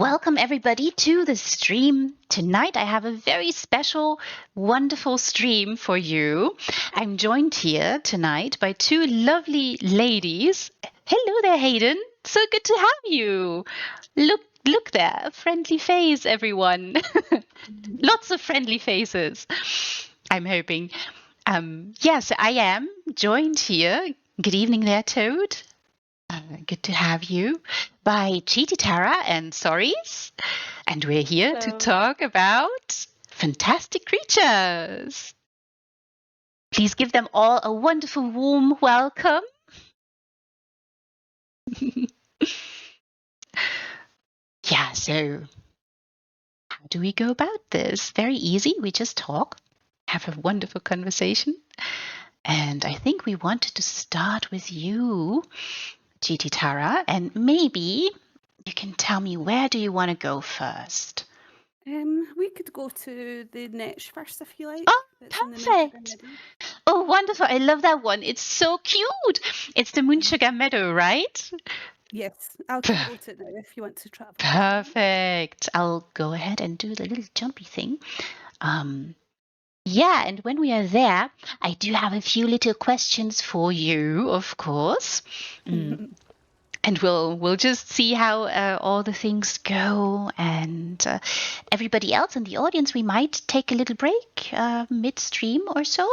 Welcome everybody to the stream. Tonight I have a very special, wonderful stream for you. I'm joined here tonight by two lovely ladies. Hello there, Hayden. So good to have you. Look there, a friendly face, everyone. Lots of friendly faces. I'm hoping. Yes, I am joined here. Good evening there, Toad. Good to have you by Cheetytarah and Sorries. And we're here to talk about fantastic creatures. Please give them all a wonderful warm welcome. Yeah, so how do we go about this? Very easy. We just talk, have a wonderful conversation. And I think we wanted to start with you, Cheetytarah, and maybe you can tell me, where do you want to go first? We could go to the Netch first if you like. Oh, perfect. Oh, wonderful. I love that one. It's so cute. It's the Moonsugar Meadow, right? Yes, I'll go to it now if you want to travel. Perfect. I'll go ahead and do the little jumpy thing. Yeah, and when we are there, I do have a few little questions for you, of course. And we'll just see how all the things go. And everybody else in the audience, we might take a little break midstream or so,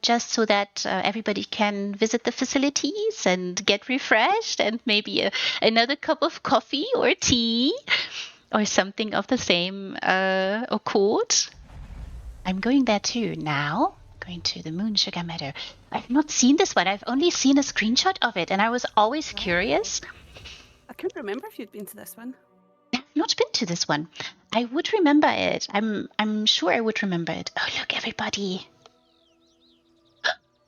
just so that everybody can visit the facilities and get refreshed, and maybe another cup of coffee or tea or something of the same accord. I'm going there too now. Going to the Moonsugar Meadow. I've not seen this one. I've only seen a screenshot of it, and I was always curious. I can't remember if you'd been to this one. I've not been to this one. I would remember it. I'm sure I would remember it. Oh, look, everybody.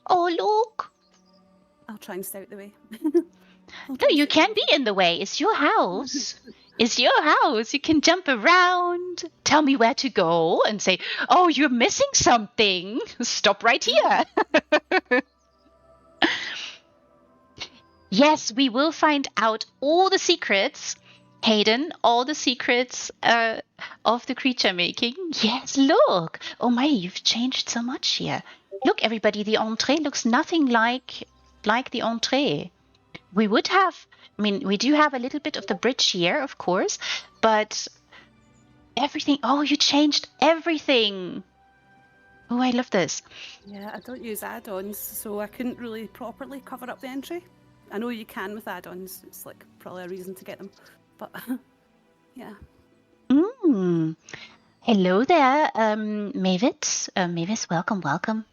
Oh, look. I'll try and stay out the way. No, you can be in the way. It's your house. It's your house. You can jump around, tell me where to go, and say, oh, you're missing something. Stop right here. Yes, we will find out all the secrets, Hayden, all the secrets of the creature making. Yes, look. Oh my, you've changed so much here. Look, everybody, the entree looks nothing like the entree. We would have, we do have a little bit of the bridge here, of course, but everything, oh, you changed everything. Oh, I love this. Yeah, I don't use add-ons, so I couldn't really properly cover up the entry. I know you can with add-ons. It's like probably a reason to get them, but yeah. Hello there, Mavis. Mavis, welcome.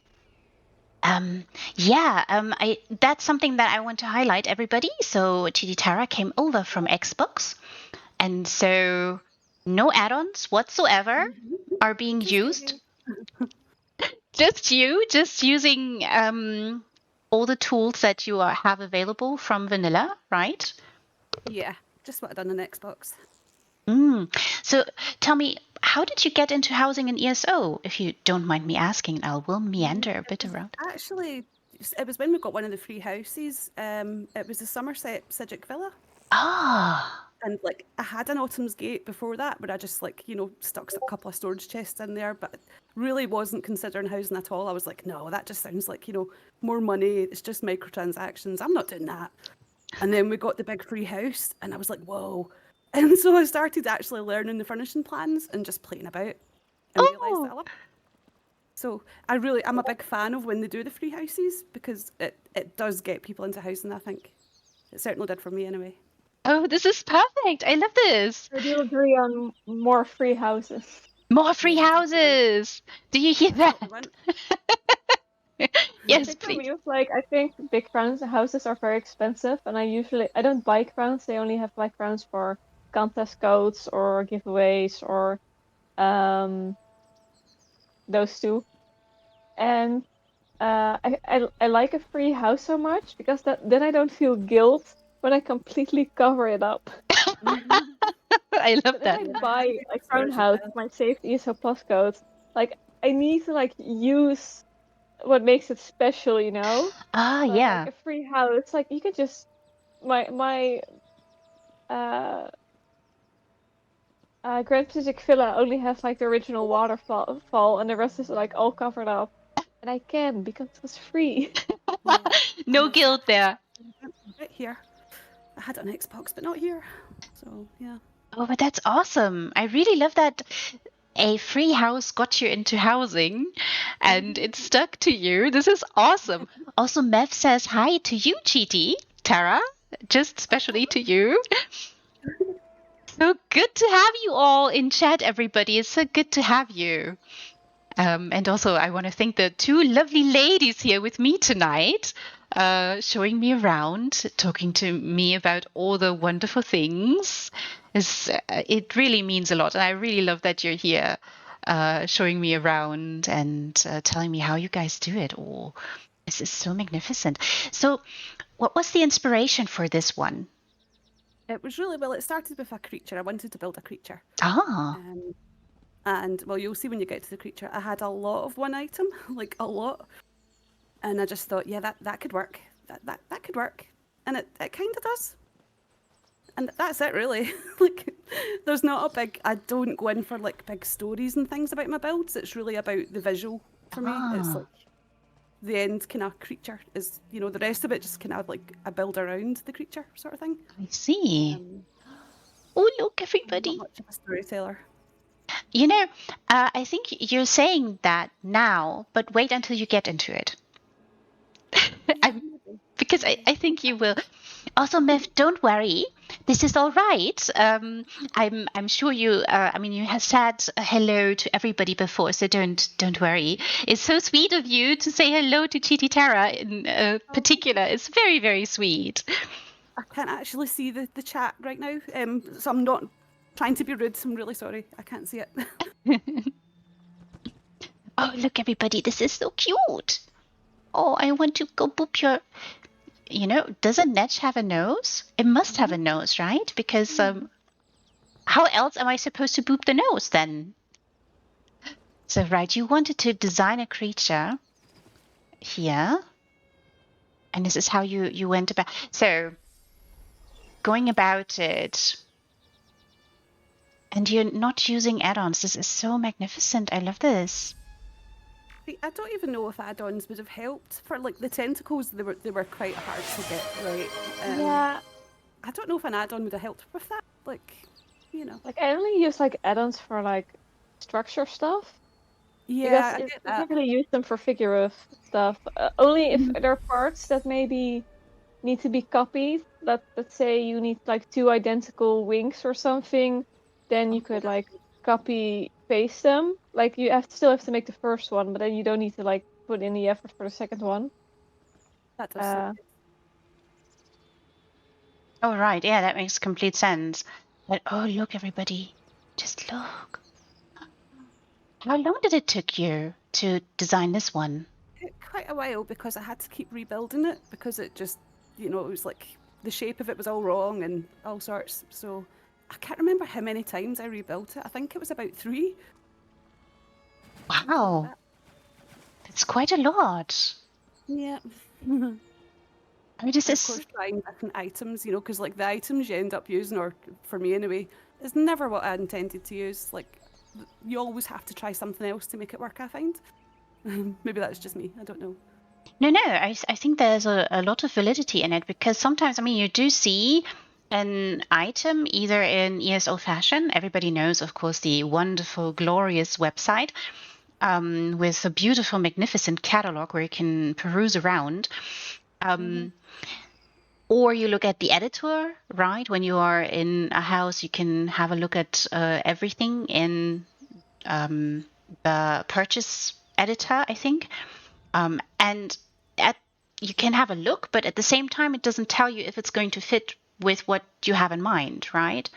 That's something that I want to highlight, everybody. So Cheetytarah came over from Xbox, and so no add-ons whatsoever are being used. Just using all the tools that you have available from vanilla, right? Yeah, just what I done on Xbox. So tell me, how did you get into housing in ESO? If you don't mind me asking, I will meander a bit around. Actually, it was when we got one of the free houses. It was the Somerset Sidgic Villa. Ah. And like I had an Autumn's Gate before that, where I just stuck a couple of storage chests in there, but really wasn't considering housing at all. I was like, no, that just sounds like more money. It's just microtransactions. I'm not doing that. And then we got the big free house, and I was like, whoa. And so I started actually learning the furnishing plans and just playing about, and realised that I love it. So I'm a big fan of when they do the free houses, because it does get people into housing. I think it certainly did for me anyway. Oh, this is perfect. I love this. I do agree on more free houses. More free houses. Do you hear that? Yes, please. I think big houses are very expensive, and I don't buy crowns. They only have like crowns for contest codes or giveaways or those two. And I like a free house so much, because then I don't feel guilt when I completely cover it up. I love that. When I buy a crown house, my saved ESO plus code, like I need to use what makes it special, Ah, but, yeah. like a free house, like you could just my my Grand Pacific Villa only has like the original waterfall, and the rest is like all covered up. And I can because it was free. Yeah. No And guilt there. right here. I had it on Xbox, but not here. So yeah. Oh, but that's awesome. I really love that a free house got you into housing and it stuck to you. This is awesome. Also, Mev says hi to you, Cheetytarah, just especially to you. So good to have you all in chat, everybody. It's so good to have you. And also, I want to thank the two lovely ladies here with me tonight, showing me around, talking to me about all the wonderful things. It really means a lot. And I really love that you're here, showing me around and telling me how you guys do it all. This is so magnificent. So, what was the inspiration for this one? It was really well. It started with a creature. I wanted to build a creature. Ah, And well, you'll see when you get to the creature. I had a lot of one item, like a lot, and I just thought, yeah, that could work. That could work, and it kind of does. And that's it, really. Like, there's not a big. I don't go in for like big stories and things about my builds. It's really about the visual for me. It's like the end kind of creature is, the rest of it just kind of like a build around the creature sort of thing. I see. Oh, look, I'm everybody. not much of a storyteller. I think you're saying that now, but wait until you get into it. Because I think you will. Also, Mev, don't worry. This is all right. I'm sure you. I mean, you have said hello to everybody before, so don't worry. It's so sweet of you to say hello to Cheetytarah in particular. It's very, very sweet. I can't actually see the chat right now, so I'm not trying to be rude. I'm really sorry. I can't see it. Oh, look, everybody. This is so cute. Oh, I want to go boop your... doesn't Netch have a nose? It must have a nose, right? Because how else am I supposed to boop the nose then? So, right, you wanted to design a creature here. And this is how you went about... So, going about it... And you're not using add-ons. This is so magnificent. I love this. I don't even know if add-ons would have helped. For like the tentacles, they were quite hard to get right. Yeah. I don't know if an add-on would have helped with that. Like, Like I only use like add-ons for like structure stuff. Yeah, I Because get I that. can't really use them for figurative stuff. Only if there are parts that maybe need to be copied. Let's say you need like two identical wings or something, then you could like copy paste them. Like you still have to make the first one, but then you don't need to like put in the effort for the second one. That does sound good. Oh, right. Yeah, that makes complete sense. But, oh, look, everybody. Just look. How long did it take you to design this one? Quite a while, because I had to keep rebuilding it, because it just, it was like the shape of it was all wrong and all sorts. So I can't remember how many times I rebuilt it. I think it was about 3. Wow. That's quite a lot. Yeah. I mean, this Of is... course, trying different items, because like the items you end up using, or for me anyway, is never what I intended to use. Like, you always have to try something else to make it work, I find. Maybe that's just me. I don't know. No, I think there's a lot of validity in it, because sometimes, I mean, you do see an item either in ESO fashion. Everybody knows, of course, the wonderful, glorious website with a beautiful, magnificent catalog where you can peruse around. Or you look at the editor, right? When you are in a house, you can have a look at everything in the purchase editor, I think. And you can have a look, but at the same time, it doesn't tell you if it's going to fit with what you have in mind, right?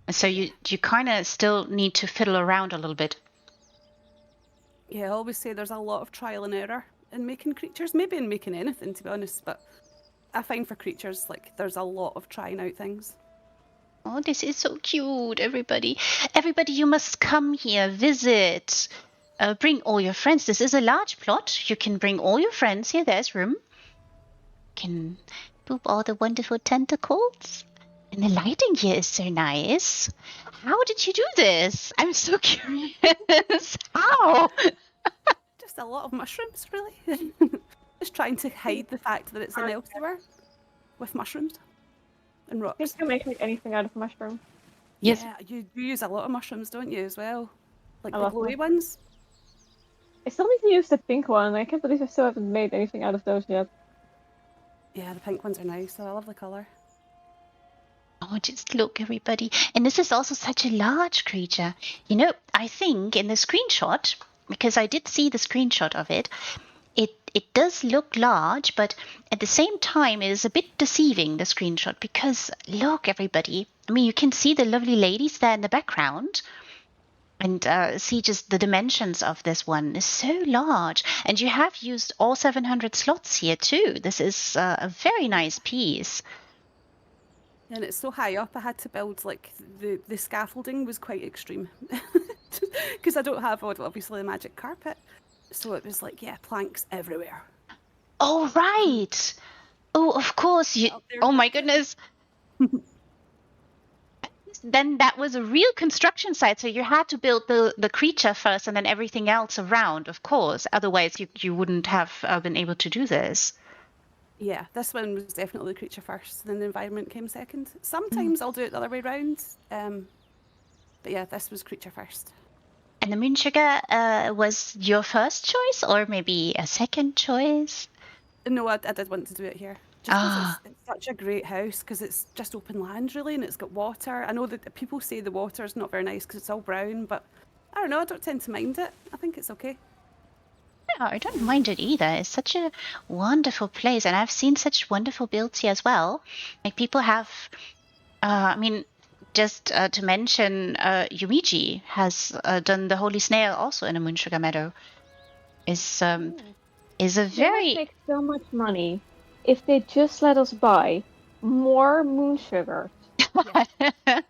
And so you kind of still need to fiddle around a little bit. Yeah, I always say there's a lot of trial and error in making creatures, maybe in making anything, to be honest, but I find for creatures, like, there's a lot of trying out things. Oh, this is so cute, everybody. Everybody, you must come here, visit. Bring all your friends. This is a large plot. You can bring all your friends here. There's room. You can boop all the wonderful tentacles. And the lighting here is so nice. How did you do this? I'm so curious. How? Just a lot of mushrooms, really. Just trying to hide the fact that it's an Elsevier with mushrooms and I think rocks. you can make like anything out of mushroom. Yes. Yeah, you use a lot of mushrooms, don't you, as well? Like I the love glowy mushrooms. ones. I still need to use the pink one. I can't believe I still haven't made anything out of those yet. Yeah, the pink ones are nice. I love the colour. Oh, just look, everybody. And this is also such a large creature. You know, I think in the screenshot, because I did see the screenshot of it, it does look large, but at the same time, it is a bit deceiving, the screenshot, because look, everybody. I mean, you can see the lovely ladies there in the background. And see just the dimensions of this one is so large. And you have used all 700 slots here too. This is a very nice piece. And it's so high up, I had to build like the scaffolding was quite extreme because I don't have obviously a magic carpet, so it was like planks everywhere. Oh, right. Oh, of course. Up there. Oh, my goodness. Then that was a real construction site. So you had to build the creature first and then everything else around, of course. Otherwise, you wouldn't have been able to do this. Yeah, this one was definitely the creature first, then the environment came second. Sometimes I'll do it the other way round, but yeah, this was creature first. And the moon sugar was your first choice or maybe a second choice? No, I did want to do it here. Just because it's such a great house, because it's just open land, really, and it's got water. I know that people say the water's not very nice because it's all brown, but I don't know, I don't tend to mind it. I think it's okay. Yeah, I don't mind it either. It's such a wonderful place, and I've seen such wonderful builds here as well. Like people have, I mean, just to mention, Yumiji has done the Holy Snail also in a Moon Sugar Meadow. Is a They would very make so much money if they just let us buy more moon sugar.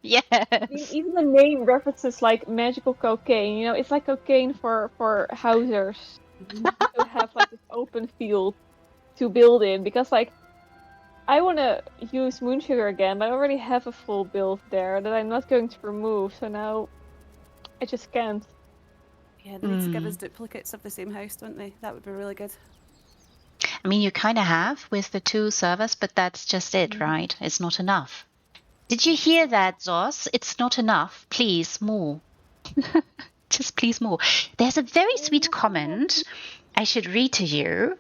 yes. I mean, even the name references like magical cocaine. You know, it's like cocaine for housers to have like this open field to build in. Because like, I want to use moon sugar again, but I already have a full build there that I'm not going to remove. So now I just can't. Yeah, they need to give us duplicates of the same house, don't they? That would be really good. I mean, you kind of have with the 2 servers, but that's just it, right? It's not enough. Did you hear that, Zos? It's not enough. Please, more. Just please more. There's a very sweet comment I should read to you.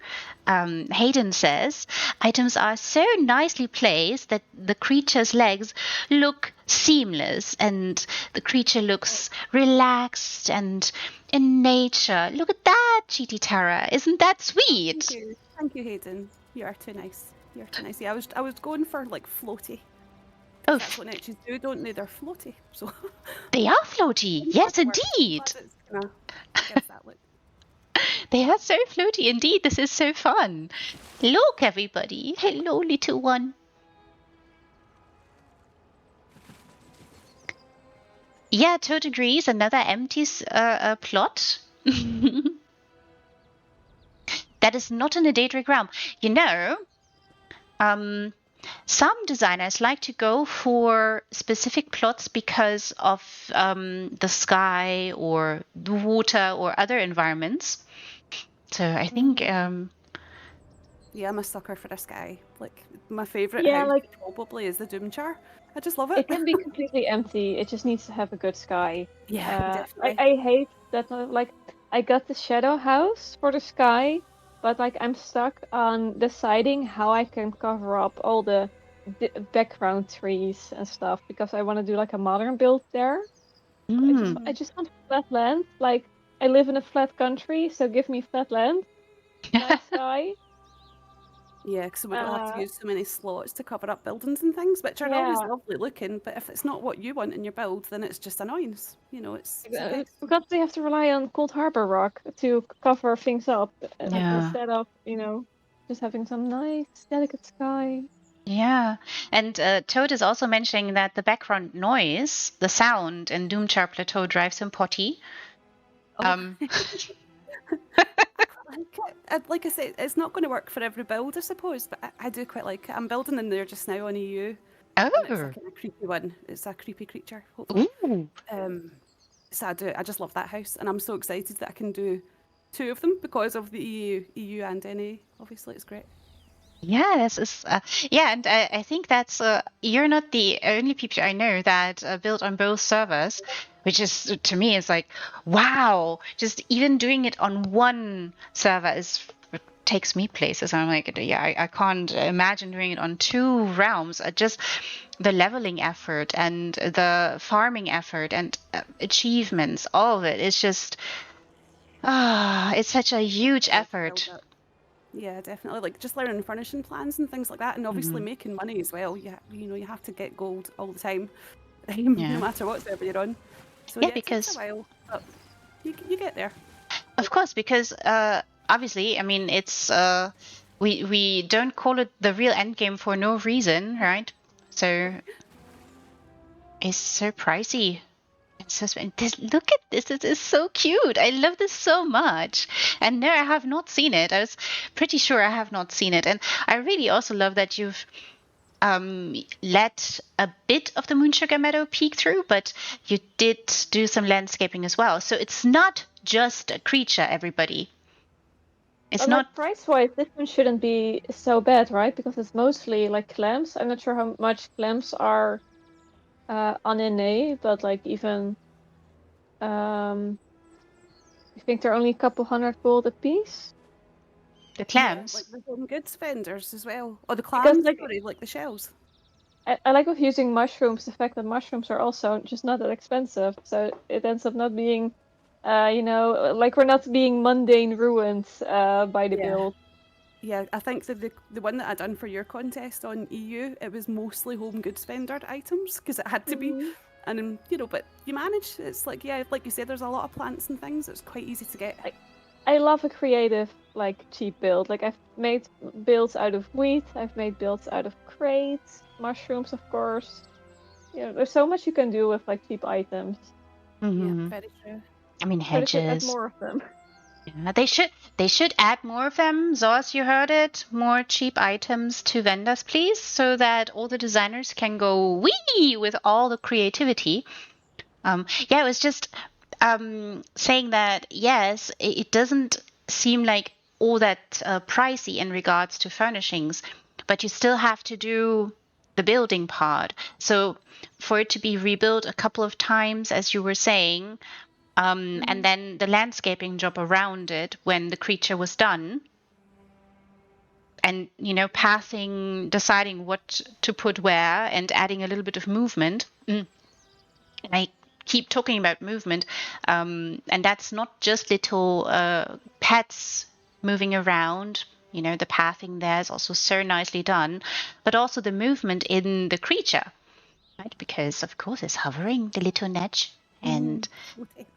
Hayden says, items are so nicely placed that the creature's legs look seamless and the creature looks relaxed and in nature. Look at that, Cheetytarah. Isn't that sweet? Thank you, Hayden. You are too nice. You're too nice. Yeah, I was going for like floaty. Oh, That's what Netches do, don't they? They're floaty. So they are floaty. Yes, indeed. Gives that look. They are so floaty indeed. This is so fun. Look, everybody. Hello, little one. Yeah, Toad agrees. Another empty plot. That is not in a Daedric realm. You know, some designers like to go for specific plots because of the sky or the water or other environments. So I think yeah, I'm a sucker for the sky. Like my favourite Yeah, house like probably is the Doomchar. I just love it. it can be completely empty. It just needs to have a good sky. Yeah, definitely. I hate that. Like I got the shadow house for the sky, but like I'm stuck on deciding how I can cover up all the background trees and stuff because I want to do like a modern build there. I just want flat land. Like I live in a flat country, so give me flat land, nice sky. Yeah, because we don't have to use so many slots to cover up buildings and things, which are always lovely looking. But if it's not what you want in your build, then it's just annoyance. You know, it's because they have to rely on Cold Harbor rock to cover things up instead of just having some nice delicate sky. Yeah, and Toad is also mentioning that the background noise, the sound in Doomchar Plateau drives him potty. Like I said, it's not going to work for every build, I suppose, but I do quite like it. I'm building in there just now on EU. and it's Oh. like a creepy one. It's a creepy creature, hopefully. Ooh. So I just love that house, and I'm so excited that I can do 2 of them because of the EU and NA. Obviously, it's great. Yeah, yeah, and I think that's you're not the only people I know that build on both servers, which is to me is like, wow, just even doing it on one server takes me places. I'm like, yeah, I can't imagine doing it on 2 realms. Just the leveling effort and the farming effort and achievements, all of it is just it's such a huge Really to build effort. up. Yeah, definitely. Like just learning furnishing plans and things like that, and obviously making money as well. You have to get gold all the time, no Yeah. matter what server you're on. So Yeah, yeah, it takes a because while, but you get there. of course, because obviously, I mean, it's we don't call it the real end game for no reason, right? So it's so pricey. It's so look at this. This is so cute. I love this so much. And no, I have not seen it. I was pretty sure I have not seen it. And I really also love that you've let a bit of the Moonsugar Meadow peek through, but you did do some landscaping as well. So it's not just a creature, everybody. It's But like not. price-wise, this one shouldn't be so bad, right? Because it's mostly like clams. I'm not sure how much clams are on NA, but like even I think they're only a couple hundred gold a piece. The Yeah, like clams. the home goods vendors as well, or the Because clams. like Sorry, like the shells. I like with using mushrooms, the fact that mushrooms are also just not that expensive, so it ends up not being, like we're not being mundane ruined by the Yeah. build. Yeah, I think the one that I done for your contest on EU, it was mostly home goods vendor items because it had to be, and but you manage. It's like like you said, there's a lot of plants and things. It's quite easy to get. I love a creative, like cheap build. Like I've made builds out of wheat, I've made builds out of crates, mushrooms, of course. There's so much you can do with like cheap items. Yeah, Hmm. very true. I mean, So they should add hedges. more of them. Yeah, they should add more of them. Zos, you heard it. More cheap items to vendors, please, so that all the designers can go wee with all the creativity. Yeah, it was just saying that yes, it doesn't seem like all that pricey in regards to furnishings, but you still have to do the building part. So for it to be rebuilt a couple of times, as you were saying, and then the landscaping job around it when the creature was done, and pathing, deciding what to put where, and adding a little bit of movement. I keep talking about movement, and that's not just little pets moving around. The pathing there is also so nicely done, but also the movement in the creature, right? Because of course it's hovering, the little Netch, and Okay.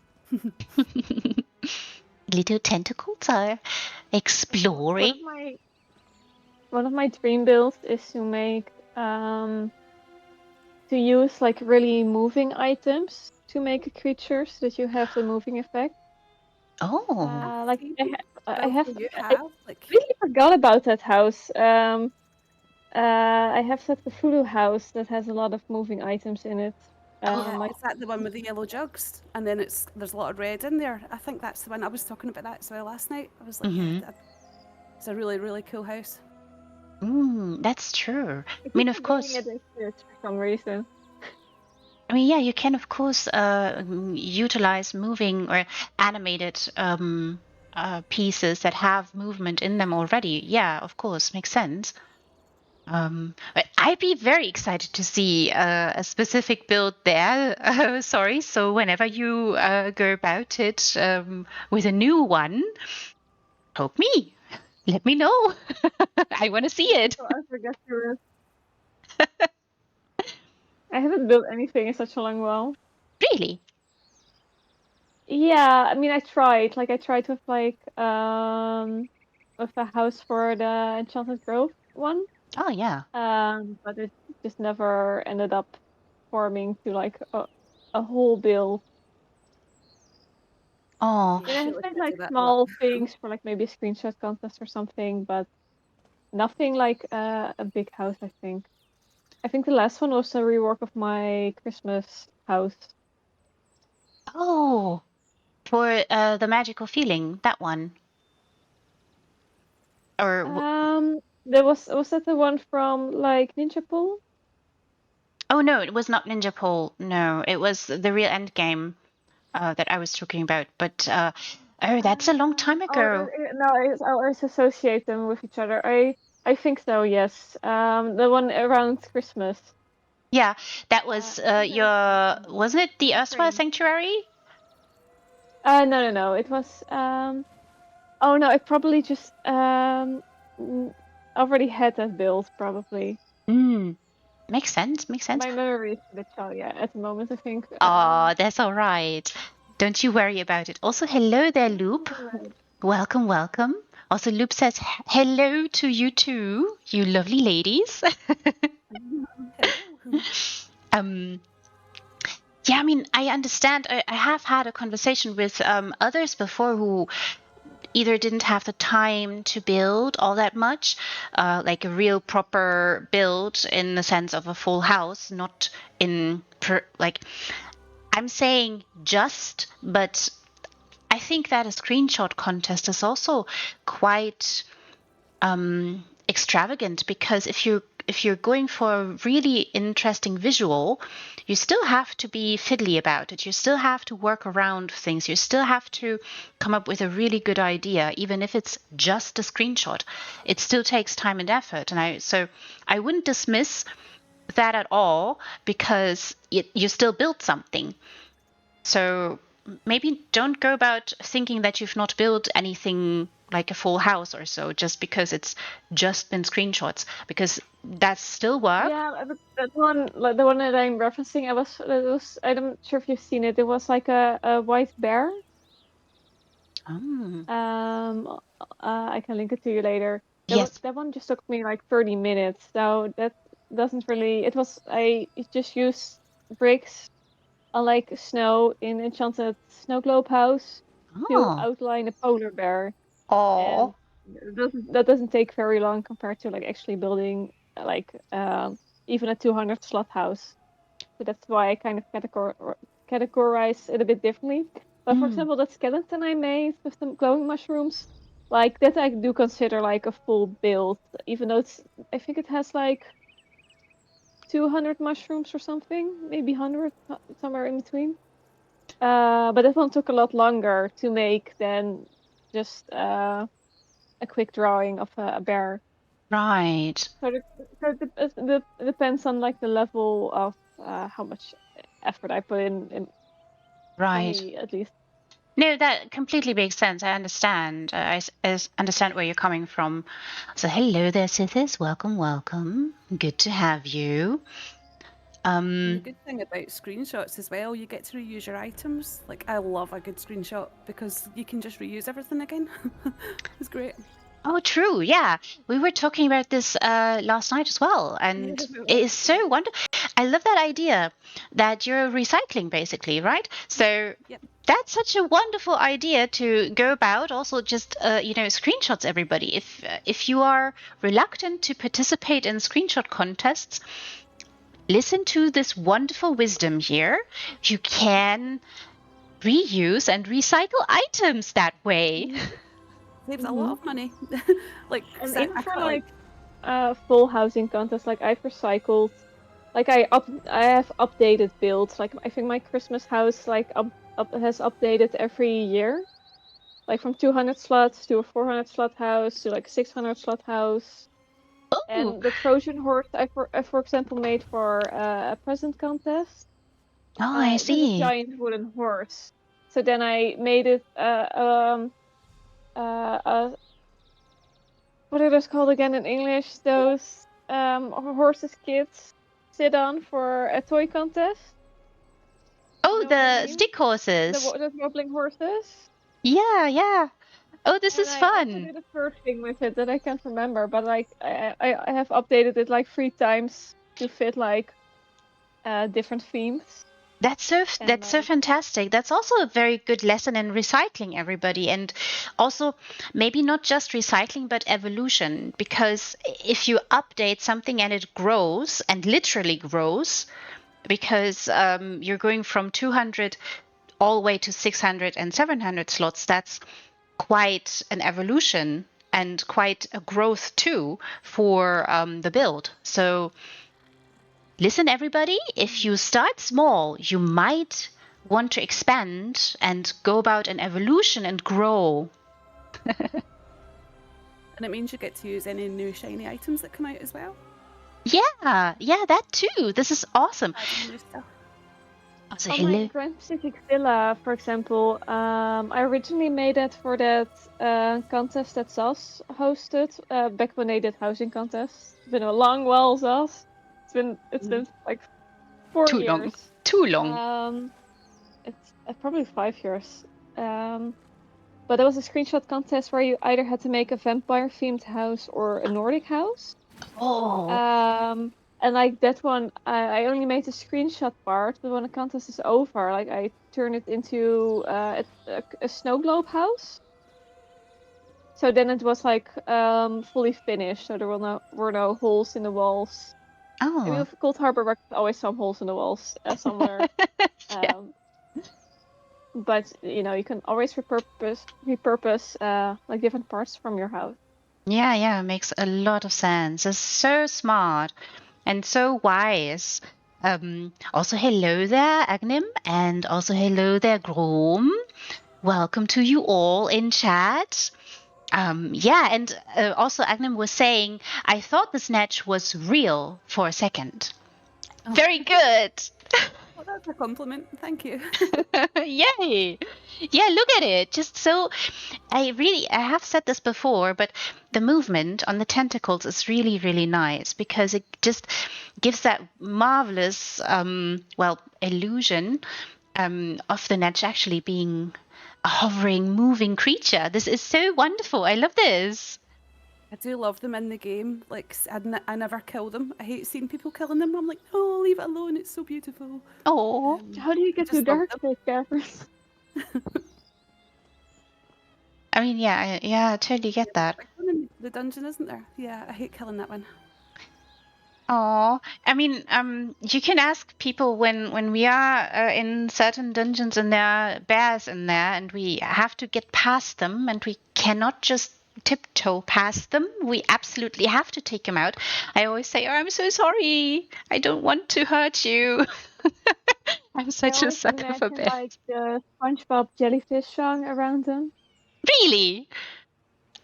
little tentacles are One exploring. of my one of my dream builds is to make to use like really moving items to make a creature so that you have the moving effect. Oh, Like See, I well, have you I have like really forgot about that house. I have that Cthulhu house that has a lot of moving items in it. yeah, Like is that the one with the yellow jugs? And then there's a lot of red in there. I think that's the one. I was talking about that as well last night. I was like, yeah, it's a really really cool house. that's true. I I mean, keep of forgetting course. it exists for some reason. I mean, yeah, you can of course utilize moving or animated pieces that have movement in them already. Yeah, of course, makes sense. But I'd be very excited to see a specific build there. Sorry, so whenever you go about it with a new one, poke me. Let me know. I want to see it. So I forget to. I haven't built anything in such a long while. Really? Yeah, I mean I tried. Like I tried with a house for the Enchanted Grove one. Oh, yeah. But it just never ended up forming to like a whole build. Oh, I Yeah, mean, I I feel have like made I do like that a lot. small things for like maybe a screenshot contest or something, but nothing like a big house, I think. I think the last one was a rework of my Christmas house. Oh, for the magical feeling, that one. Or There was that the one from like Ninja Pool? oh no, it was not Ninja Pole. No, it was the real end game that I was talking about. But oh, that's a long time ago. No, I always associate them with each other. I think so. Yes. The one around Christmas. Yeah, that was your. Wasn't it the Ursula Spring. Sanctuary? No. It was Oh no, I probably just already had that build probably. Makes sense. Makes sense. My memory is a bit shoddy at the moment, I think. Oh, that's all right. Don't you worry about it. Also, hello there, Loop. Right. Welcome, welcome. Also, Loop says hello to you too, you lovely ladies. Yeah, I mean, I understand. I have had a conversation with others before who either didn't have the time to build all that much, like a real proper build in the sense of a full house, not in like I'm saying just, but I think that a screenshot contest is also quite extravagant because if you're going for a really interesting visual, you still have to be fiddly about it. You still have to work around things. You still have to come up with a really good idea, even if it's just a screenshot. It still takes time and effort. And so I wouldn't dismiss that at all because you still built something. So maybe don't go about thinking that you've not built anything like a full house or so just because it's just been screenshots, because that's still work. Yeah, but that one, like the one that I'm referencing, I'm not sure if you've seen it. It was like a white bear. I can link it to you later. Yes. That one just took me like 30 minutes. So that doesn't really. I just used bricks on like snow in Enchanted Snow Globe House to Oh. outline a polar bear. Oh. And that doesn't take very long compared to like actually building like even a 200 slot house. So that's why I kind of categorize it a bit differently. But for example, that skeleton I made with the glowing mushrooms, like that I do consider like a full build, even though I think it has like 200 mushrooms or something, maybe 100, somewhere in between. But that one took a lot longer to make than just a quick drawing of a bear. Right. So it depends on like the level of how much effort I put in for Right. me at least. No, that completely makes sense. I understand. I understand where you're coming from. So hello there, Sithis. Welcome, welcome. Good to have you. And the good thing about screenshots as well, you get to reuse your items. Like, I love a good screenshot because you can just reuse everything again. It's great. Oh, true. Yeah. We were talking about this last night as well. And it is so wonderful. I love that idea that you're recycling basically, right? So Yep. that's such a wonderful idea to go about. Also, just, screenshots everybody. If you are reluctant to participate in screenshot contests, listen to this wonderful wisdom here. You can reuse and recycle items that way. Saves a lot of money. Like, And I even for quite like full housing contests, like I've recycled, like I have updated builds. Like I think my Christmas house like has updated every year, like from 200 slots to a 400 slot house to like 600 slot house. Oh, And the Trojan horse I for example made for a present contest. I It was a see. giant wooden horse. So then I made it what are those called again in English? Those horses kids sit on for a toy contest. Oh, You know what I the mean? stick horses. The wobbling horses. Yeah, yeah. Oh, this And is I also fun. did a third thing with it that I can't remember, but like I have updated it like 3 times to fit like different themes. That's And so fantastic. That's also a very good lesson in recycling, everybody, and also maybe not just recycling but evolution. Because if you update something and it grows and literally grows, because you're going from 200 all the way to 600 and 700 slots, that's quite an evolution and quite a growth too for the build. So listen, everybody, if you start small, you might want to expand and go about an evolution and grow. And it means you get to use any new shiny items that come out as well. Yeah, that too. This is awesome. Adding new stuff. Also, on my Grand Pacific Villa, for example, I originally made it for that contest that SAS hosted back when they did housing contests. It's been a long while, SAS. It's been like 4 Too long. years. Too long. It's probably 5 years. But it was a screenshot contest where you either had to make a vampire themed house or a Nordic house. Oh. And like that one, I only made the screenshot part, but when the contest is over, like I turn it into a snow globe house. So then it was like fully finished, so there were no holes in the walls. Oh. Maybe with Cold Harbor, there's always some holes in the walls somewhere. Yeah. But you know, you can always repurpose like different parts from your house. Yeah, makes a lot of sense. It's so smart and so wise. Also, hello there, Agnim, and also hello there, Grom. Welcome to you all in chat. And also Agnim was saying, I thought this Netch was real for a second. Oh. Very good. Well, that's a compliment. Thank you. Yay. Yeah, look at it. Just so, I have said this before, but the movement on the tentacles is really, really nice because it just gives that marvelous, illusion of the Netch actually being a hovering, moving creature. This is so wonderful. I love this. I do love them in the game. Like, I never kill them. I hate seeing people killing them. I'm like, no, leave it alone. It's so beautiful. Oh. How do you get to dark space caverns? I mean, yeah, I totally get that. The dungeon, isn't there? Yeah, I hate killing that one. Oh, I mean, you can ask people when we are in certain dungeons and there are bears in there and we have to get past them and we cannot just tiptoe past them. We absolutely have to take them out. I always say, "Oh, I'm so sorry. I don't want to hurt you." I'm such a sucker for bears. Like the SpongeBob jellyfish song around them. Really?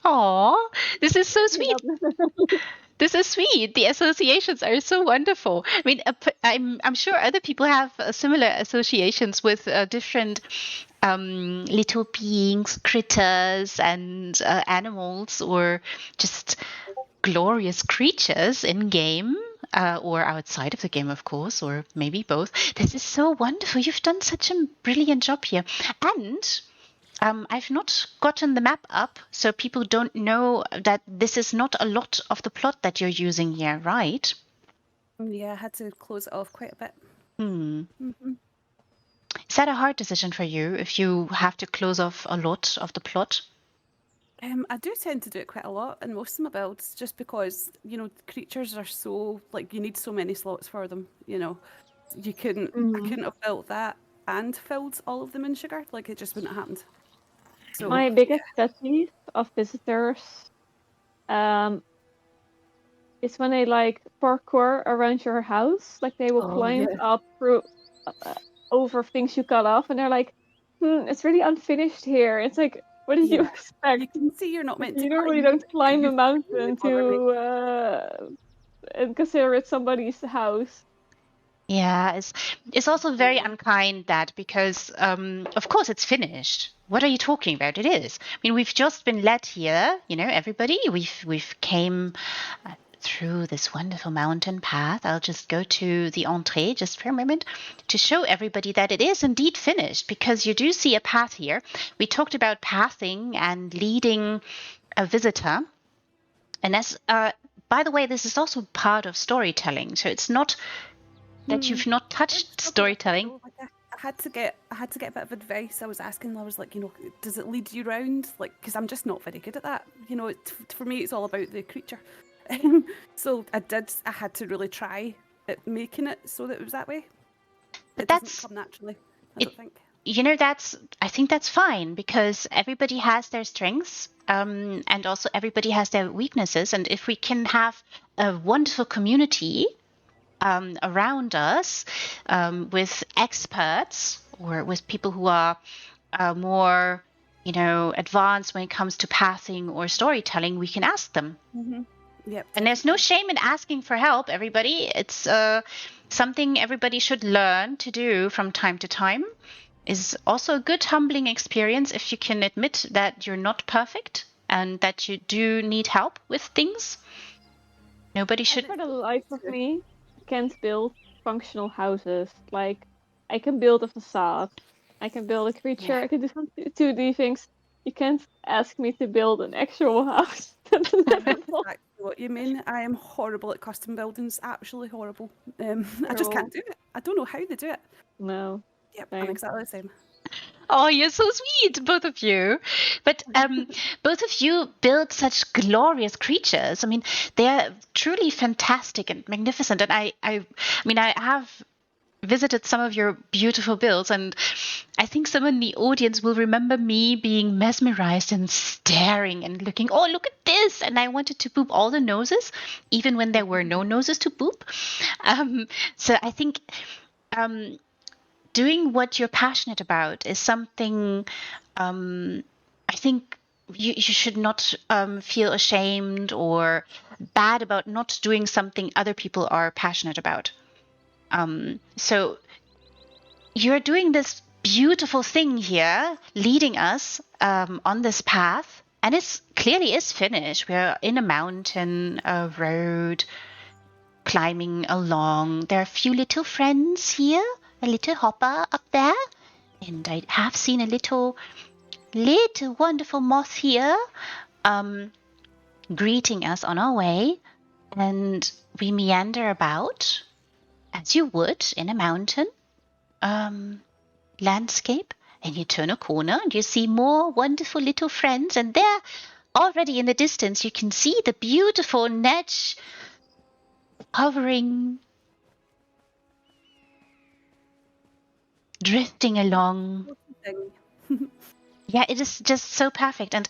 Oh, this is so sweet. This is sweet. The associations are so wonderful. I mean, I'm sure other people have similar associations with different little beings, critters, and animals, or just glorious creatures in game. Or outside of the game, of course, or maybe both. This is so wonderful. You've done such a brilliant job here. And I've not gotten the map up, so people don't know that this is not a lot of the plot that you're using here, right? Yeah, I had to close it off quite a bit. Mm-hmm. Is that a hard decision for you if you have to close off a lot of the plot? I do tend to do it quite a lot in most of my builds, just because, you know, creatures are so, like, you need so many slots for them, you know. I couldn't have built that and filled all of them in sugar, like, it just wouldn't have happened. So, my biggest pet peeve of visitors is when they like parkour around your house, like they will climb up through over things you cut off, and they're like, it's really unfinished here. It's like, what did you expect? You can see you're not meant to. You normally don't climb a mountain to and consider it somebody's house. Yeah, it's also very unkind that because of course it's finished. What are you talking about? It is. I mean, we've just been led here, you know, everybody. We've came through this wonderful mountain path. I'll just go to the entrée just for a moment to show everybody that it is indeed finished, because you do see a path here. We talked about pathing and leading a visitor. And as by the way, this is also part of storytelling. So it's not that you've not touched storytelling. Like, I had to get a bit of advice. I was asking, I was like, does it lead you round? Like, because I'm just not very good at that. For me, it's all about the creature. So I had to really try at making it so that it was that way. But it doesn't come naturally, I don't think. I think that's fine, because everybody has their strengths, and also everybody has their weaknesses. And if we can have a wonderful community around us, with experts or with people who are more, advanced when it comes to pathing or storytelling, we can ask them. Yep. And there's no shame in asking for help, everybody. It's something everybody should learn to do from time to time. Is also a good humbling experience if you can admit that you're not perfect and that you do need help with things. Nobody should. For the life of me, I can't build functional houses. Like, I can build a facade, I can build a creature, I can do some 2D things. You can't ask me to build an actual house. Exactly what you mean. I am horrible at custom buildings, absolutely horrible. I just can't do it. I don't know how they do it. No. Yep, Same. I'm exactly the same. Oh, you're so sweet, both of you. But both of you build such glorious creatures. I mean, they are truly fantastic and magnificent. And I have visited some of your beautiful builds, and I think someone in the audience will remember me being mesmerized and staring and looking, oh, look at this. And I wanted to boop all the noses, even when there were no noses to boop. So I think doing what you're passionate about is something I think you should not feel ashamed or bad about not doing something other people are passionate about. So you're doing this beautiful thing here, leading us on this path, and it's clearly is finished. We're in a mountain, a road, climbing along. There are a few little friends here, a little hopper up there, and I have seen a little wonderful moth here, greeting us on our way. And we meander about, as you would in a mountain landscape, and you turn a corner and you see more wonderful little friends, and there already in the distance you can see the beautiful Netch hovering, drifting along. Yeah, it is just so perfect. And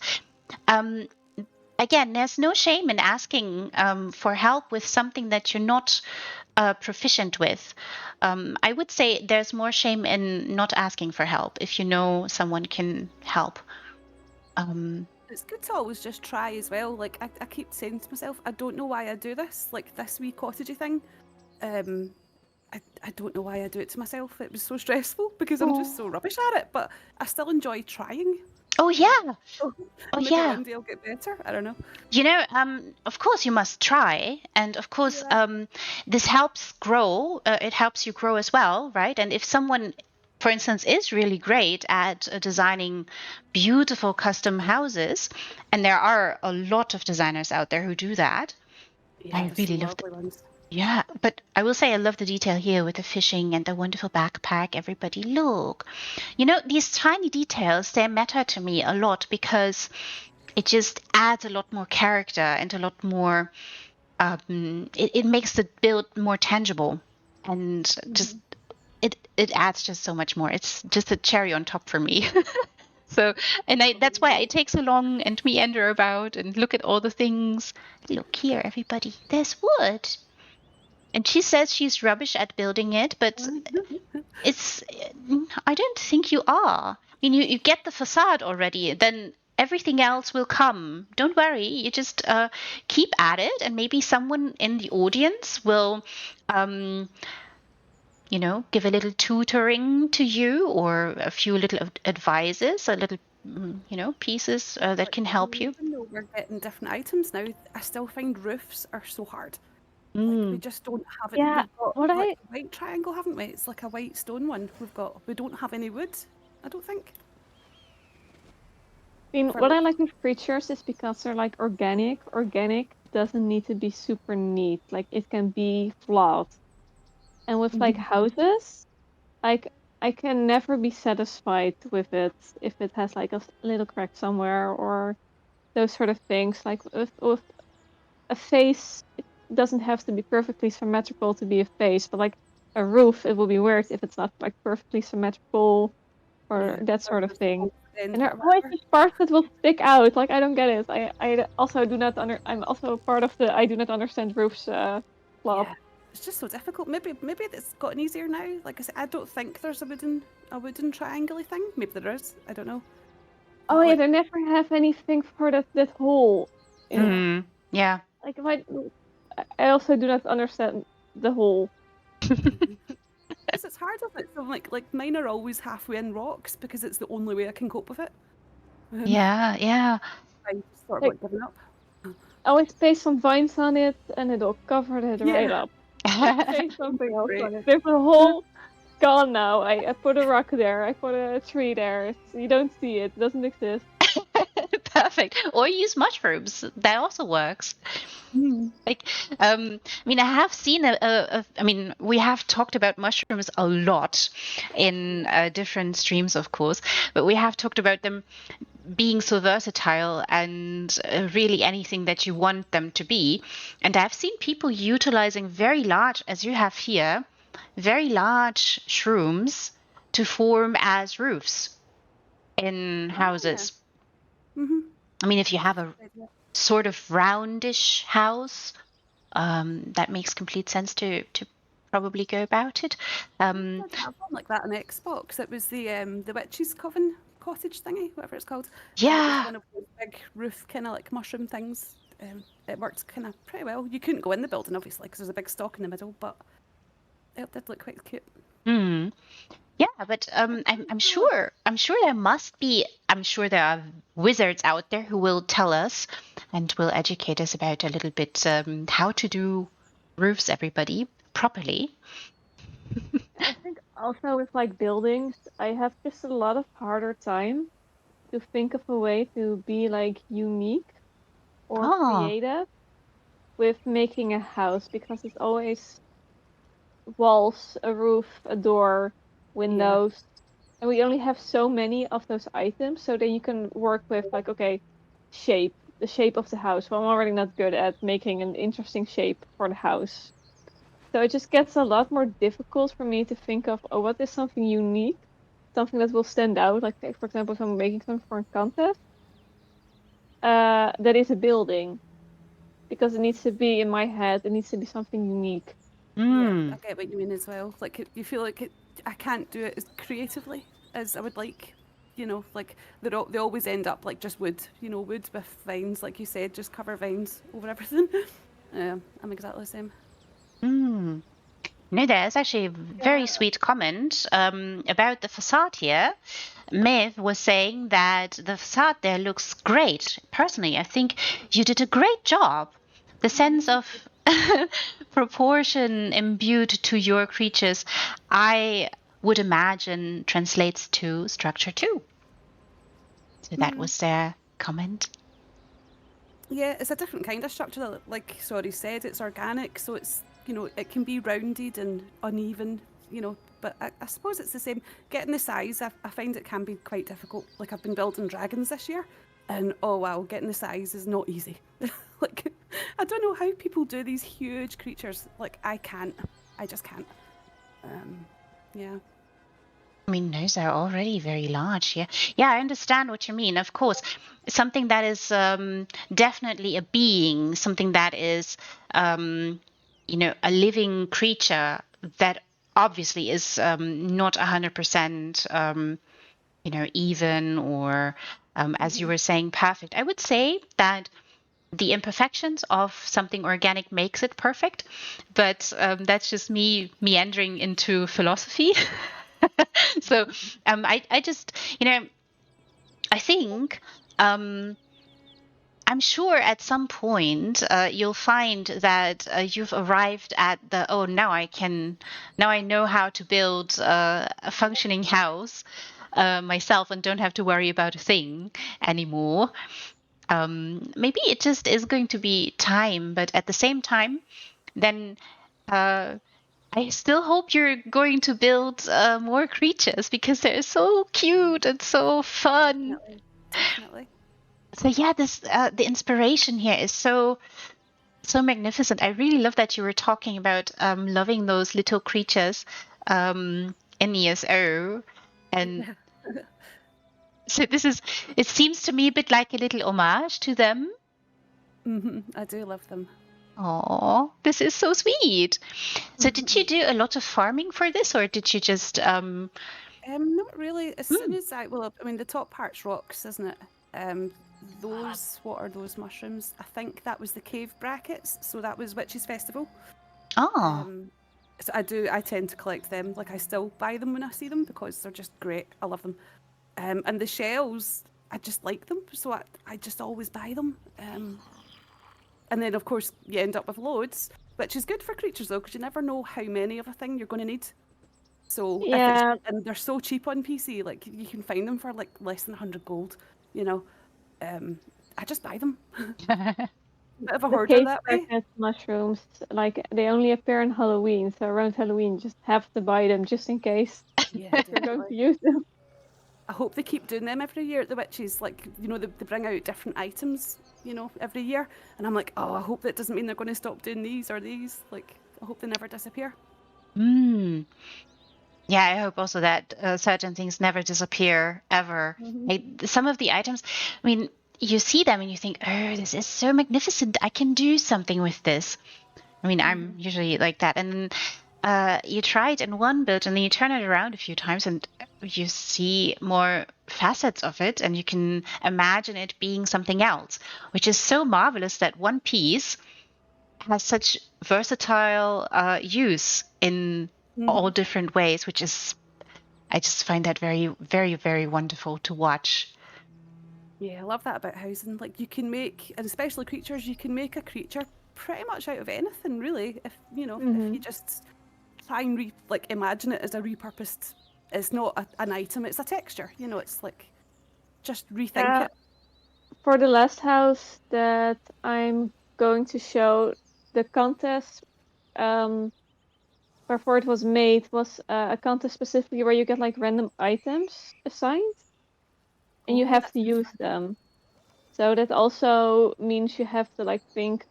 again, there's no shame in asking for help with something that you're not proficient with. I would say there's more shame in not asking for help if you know someone can help. It's good to always just try as well. Like, I keep saying to myself, I don't know why I do this, like this wee cottagey thing. I don't know why I do it to myself. It was so stressful because I'm just so rubbish at it, but I still enjoy trying. Oh yeah. Maybe one day I'll get better. I don't know. Of course you must try, and of course this helps grow. It helps you grow as well, right? And if someone, for instance, is really great at designing beautiful custom houses, and there are a lot of designers out there who do that, I really love the ones. Yeah, but I will say I love the detail here with the fishing and the wonderful backpack. Everybody look. These tiny details, they matter to me a lot because it just adds a lot more character and a lot more, it makes the build more tangible, and just, it adds just so much more. It's just a cherry on top for me. So, and that's why I take so long and meander about and look at all the things. Look here, everybody, there's wood. And she says she's rubbish at building it, but I don't think you are. I mean, you get the facade already, then everything else will come. Don't worry, you just keep at it, and maybe someone in the audience will, give a little tutoring to you, or a few little advices, a little, pieces that can help you. Even though we're getting different items now, I still find roofs are so hard. Like, we just don't have it. Yeah, we've got a white triangle, haven't we? It's like a white stone one. We don't have any wood, I don't think. I mean, what I like with creatures is because they're like organic. Organic doesn't need to be super neat. Like, it can be flawed. And with like houses, like I can never be satisfied with it if it has like a little crack somewhere or those sort of things. Like with a face, it doesn't have to be perfectly symmetrical to be a face, but like a roof, it will be weird if it's not like perfectly symmetrical or Yeah. that Or sort of just thing. off the end And there or are always whatever. these parts that will stick out. Like I don't get it. I also do not I'm also part of the I do not understand roofs club. Yeah. It's just so difficult. Maybe it's gotten easier now. Like I said, I don't think there's a wooden triangle thing. Maybe there is. I don't know. Oh But yeah, like they never have anything for that hole in it. Mm, yeah. Like if I also do not understand the hole. because it's hard with it. So like mine are always halfway in rocks because it's the only way I can cope with it. Yeah, yeah. I just sort of Like like giving up. I always paste some vines on it and it'll cover it right Yeah. up. Paste something else Great. on it. There's a hole gone now. I put a rock there. I put a tree there. You don't see it. It doesn't exist. Perfect. Or use mushrooms. That also works. Like, I mean, I have seen I mean, we have talked about mushrooms a lot in different streams, of course, but we have talked about them being so versatile and really anything that you want them to be. And I've seen people utilizing very large, as you have here, very large shrooms to form as roofs in Oh yeah. houses. Mm-hmm. I mean, if you have a sort of roundish house, that makes complete sense to probably go about it. I did have one like that on Xbox. It was the witch's coven cottage thingy, whatever it's called, and it was Yeah, one of those big roof kind of like mushroom things. It worked kind of pretty well. You couldn't go in the building obviously because there's a big stalk in the middle, but it did look quite cute. hmm. Yeah, but I'm sure there must be. I'm sure there are wizards out there who will tell us and will educate us about a little bit how to do roofs, everybody, properly. I think also with like buildings, I have just a lot of harder time to think of a way to be like unique or Oh, creative with making a house because it's always walls, a roof, a door, Yeah, windows, and we only have so many of those items. So then you can work with like, okay, the shape of the house. Well, I'm already not good at making an interesting shape for the house. So it just gets a lot more difficult for me to think of, oh, what is something unique, something that will stand out. Like, for example, if I'm making something for a contest, that is a building because it needs to be in my head. It needs to be something unique. yeah, hmm. I get what you mean as well. Like you feel like I can't do it as creatively as I would like. You know, like they always end up like just wood. You know, wood with vines, like you said, just cover vines over everything. Yeah, I'm exactly the same. Hmm. No, there's actually a very Yeah. sweet comment about the facade here. Miv was saying that the facade there looks great. Personally, I think you did a great job. The sense of proportion imbued to your creatures, I would imagine, translates to structure too. So that was their comment. Yeah, it's a different kind of structure. Like Sorry said, it's organic, so it's it can be rounded and uneven. But I suppose it's the same. Getting the size, I find it can be quite difficult. Like I've been building dragons this year, and oh wow, getting the size is not easy. Like I don't know how people do these huge creatures. Like I can't. I just can't. Yeah. I mean, those are already very large. Yeah, yeah, I understand what you mean. Of course, something that is definitely a being, something that is, a living creature that obviously is not 100%, even or, as you were saying, perfect. I would say that the imperfections of something organic makes it perfect, but that's just me meandering into philosophy. So I just, I think I'm sure at some point you'll find that you've arrived at the, oh, now I know how to build a functioning house myself and don't have to worry about a thing anymore. Maybe it just is going to be time, but at the same time, then uh, I still hope you're going to build more creatures because they're so cute and so fun. Definitely, definitely. So yeah, this the inspiration here is so magnificent. I really love that you were talking about loving those little creatures in ESO, and Yeah. so it seems to me a bit like a little homage to them. I do love them. Oh, this is so sweet. So did you do a lot of farming for this, or did you just Not really. As soon mm, as I mean, the top part's rocks, isn't it? Those, what are those mushrooms? I think that was the cave brackets. So that was Witches' Festival. oh, Um, so I tend to collect them. Like I still buy them when I see them because they're just great. I love them. And the shells, I just like them. So I just always buy them. And then of course you end up with loads, which is good for creatures though, because you never know how many of a thing you're going to need. So if it's Yeah, and they're so cheap on PC, like you can find them for like less than 100 gold, you know. I just buy them. Bit of a the hoarder cave that way. bracket mushrooms, like they only appear on Halloween, so around Halloween you just have to buy them just in case Yeah, you're going to definitely. use them. I hope they keep doing them every year at the witches. Like, they bring out different items, every year. And I'm like, oh, I hope that doesn't mean they're going to stop doing these or these. Like, I hope they never disappear. mm. Yeah, I hope also that certain things never disappear ever. Hmm. Like some of the items, I mean, you see them and you think, oh, this is so magnificent. I can do something with this. I mean, I'm Hmm. usually like that. And then you try it in one build and then you turn it around a few times and you see more facets of it and you can imagine it being something else, which is so marvelous that one piece has such versatile use in all Hmm. different ways, which is I just find that very, very, very wonderful to watch. Yeah, I love that about housing. Like, you can make, and especially creatures, you can make a creature pretty much out of anything, really. If you Hmm. just try and imagine it as a repurposed. It's not an item; it's a texture. It's like just rethink Yeah, it. for the last house that I'm going to show, the contest um, wherefore it was made was a contest specifically where you get like random items assigned and you Oh, have that to sounds use fun. them. So that also means you have to like think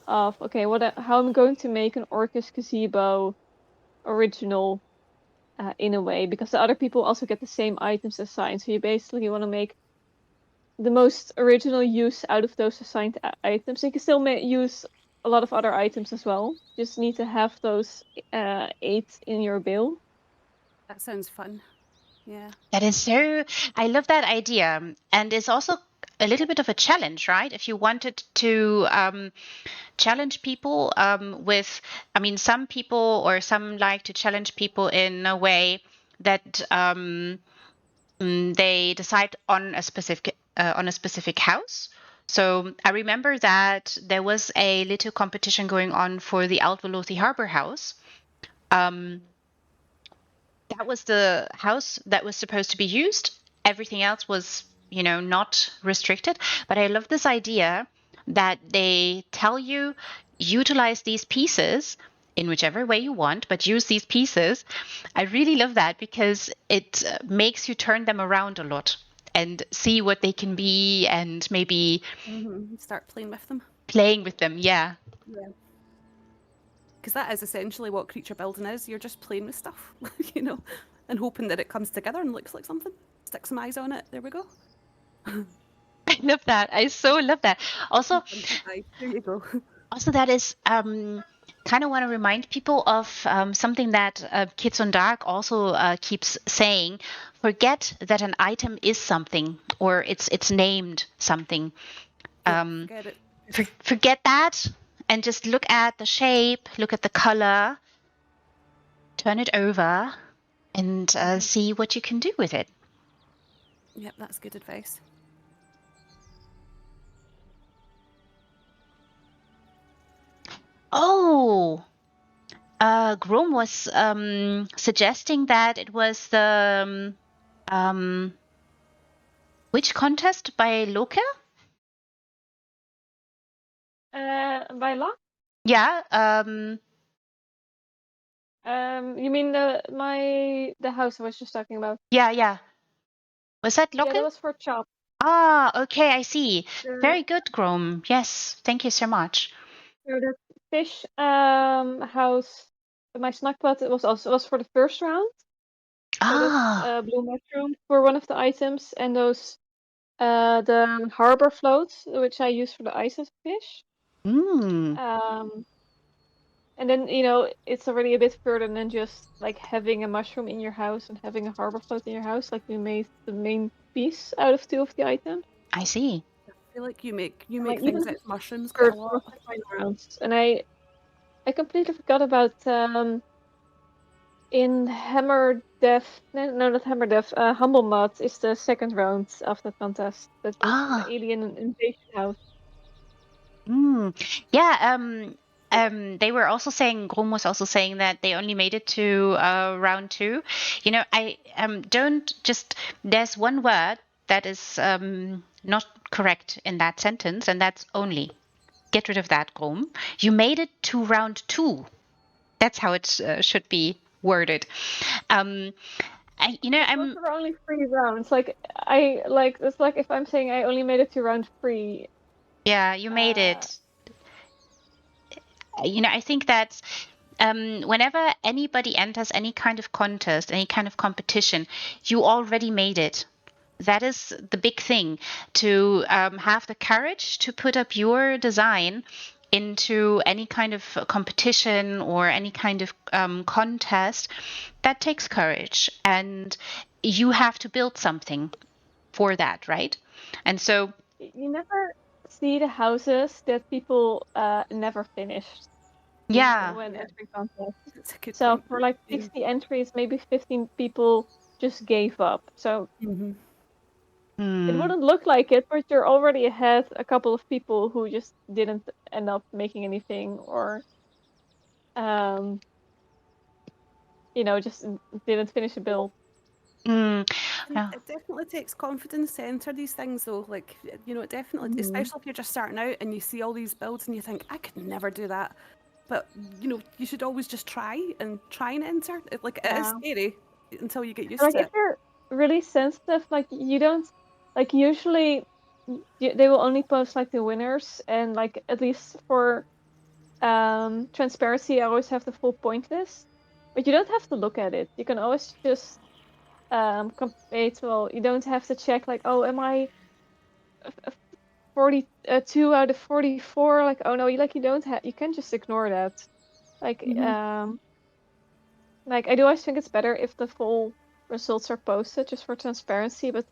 of, okay, how I'm going to make an Orcus gazebo original in a way, because the other people also get the same items assigned. So you basically want to make the most original use out of those assigned items. You can still use a lot of other items as well. Just need to have those 8 in your build. That sounds fun. Yeah. That is so, I love that idea. And it's also a little bit of a challenge, right? If you wanted to challenge people I mean, some people or some like to challenge people in a way that they decide on a specific house. So I remember that there was a little competition going on for the Altvelothi Harbor House. Um, that was the house that was supposed to be used. Everything else was, not restricted. But I love this idea that they tell you utilize these pieces in whichever way you want, but use these pieces. I really love that because it makes you turn them around a lot and see what they can be and maybe Start playing with them. playing with them. Yeah. Yeah. Because that is essentially what creature building is. You're just playing with stuff, and hoping that it comes together and looks like something. Stick some eyes on it. There we go. I love that. I so love that. Also, There you go. that is kind of want to remind people of something that Kids on Dark also keeps saying. Forget that an item is something or it's named something. Yep, Um, forget it. forget that and just look at the shape, look at the color, turn it over, and see what you can do with it. Yep, that's good advice. Oh, Grom was suggesting that it was the which contest by Loka? By luck? Yeah. You mean the house I was just talking about? Yeah. Was that Yeah, that Locke? was for chop. Okay, I see. The, Very good, Grom. Yes, thank you so much. the fish house, my snack pot, it was for the first round. So that's blue mushroom for one of the items, and those the harbor floats, which I use for the ice fish. Um, and then it's already a bit further than just like having a mushroom in your house and having a harbor float in your house. Like we made the main piece out of two of the items. I see. I feel like you make Like things even out of mushrooms quite a for lot. the final rounds, and I completely forgot about in Hammer Death. No, not Hammer Death. Humble Mod is the second round of the contest. That was for the alien invasion house. Yeah, they were also saying, Grom was also saying that they only made it to round 2. I don't just, there's one word that is not correct in that sentence, and that's only. Get rid of that, Grom. You made it to round 2. That's how it should be worded. I'm. Those were only 3 rounds. It's like if I'm saying I only made it to round 3. Yeah, you made it. I think that whenever anybody enters any kind of contest, any kind of competition, you already made it. That is the big thing, to have the courage to put up your design into any kind of competition or any kind of contest. That takes courage, and you have to build something for that, right? And so You never see the houses that people never finished yeah. when entering contests. That's a good So point. for like 60 entries, maybe 15 people just gave up. So it wouldn't look like it, but you're already ahead a couple of people who just didn't end up making anything, or just didn't finish a build. Yeah. It definitely takes confidence to enter these things, though. Like, it definitely, especially if you're just starting out and you see all these builds and you think, I could never do that. But, you should always just try and enter. It is scary until you get used Like to if it. you're really sensitive, like you don't, like usually they will only post like the winners, and like at least for transparency, I always have the full point list. But you don't have to look at it. You can always just compare. Well, you don't have to check like, oh, am I 42 out of 44? Like, oh no, you don't have. You can just ignore that. Like like I do always think it's better if the full results are posted just for transparency, but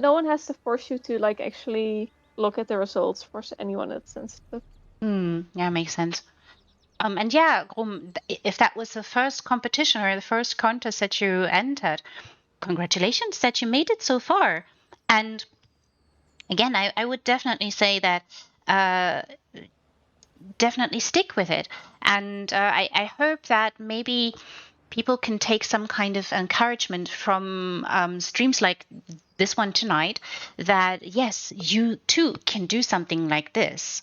no one has to force you to like actually look at the results for anyone that's sensitive. Yeah, makes sense. And yeah, Grum, if that was the first competition or the first contest that you entered, congratulations that you made it so far. And again, I would definitely say that definitely stick with it. And I hope that maybe people can take some kind of encouragement from streams like this one tonight, that yes, you too can do something like this.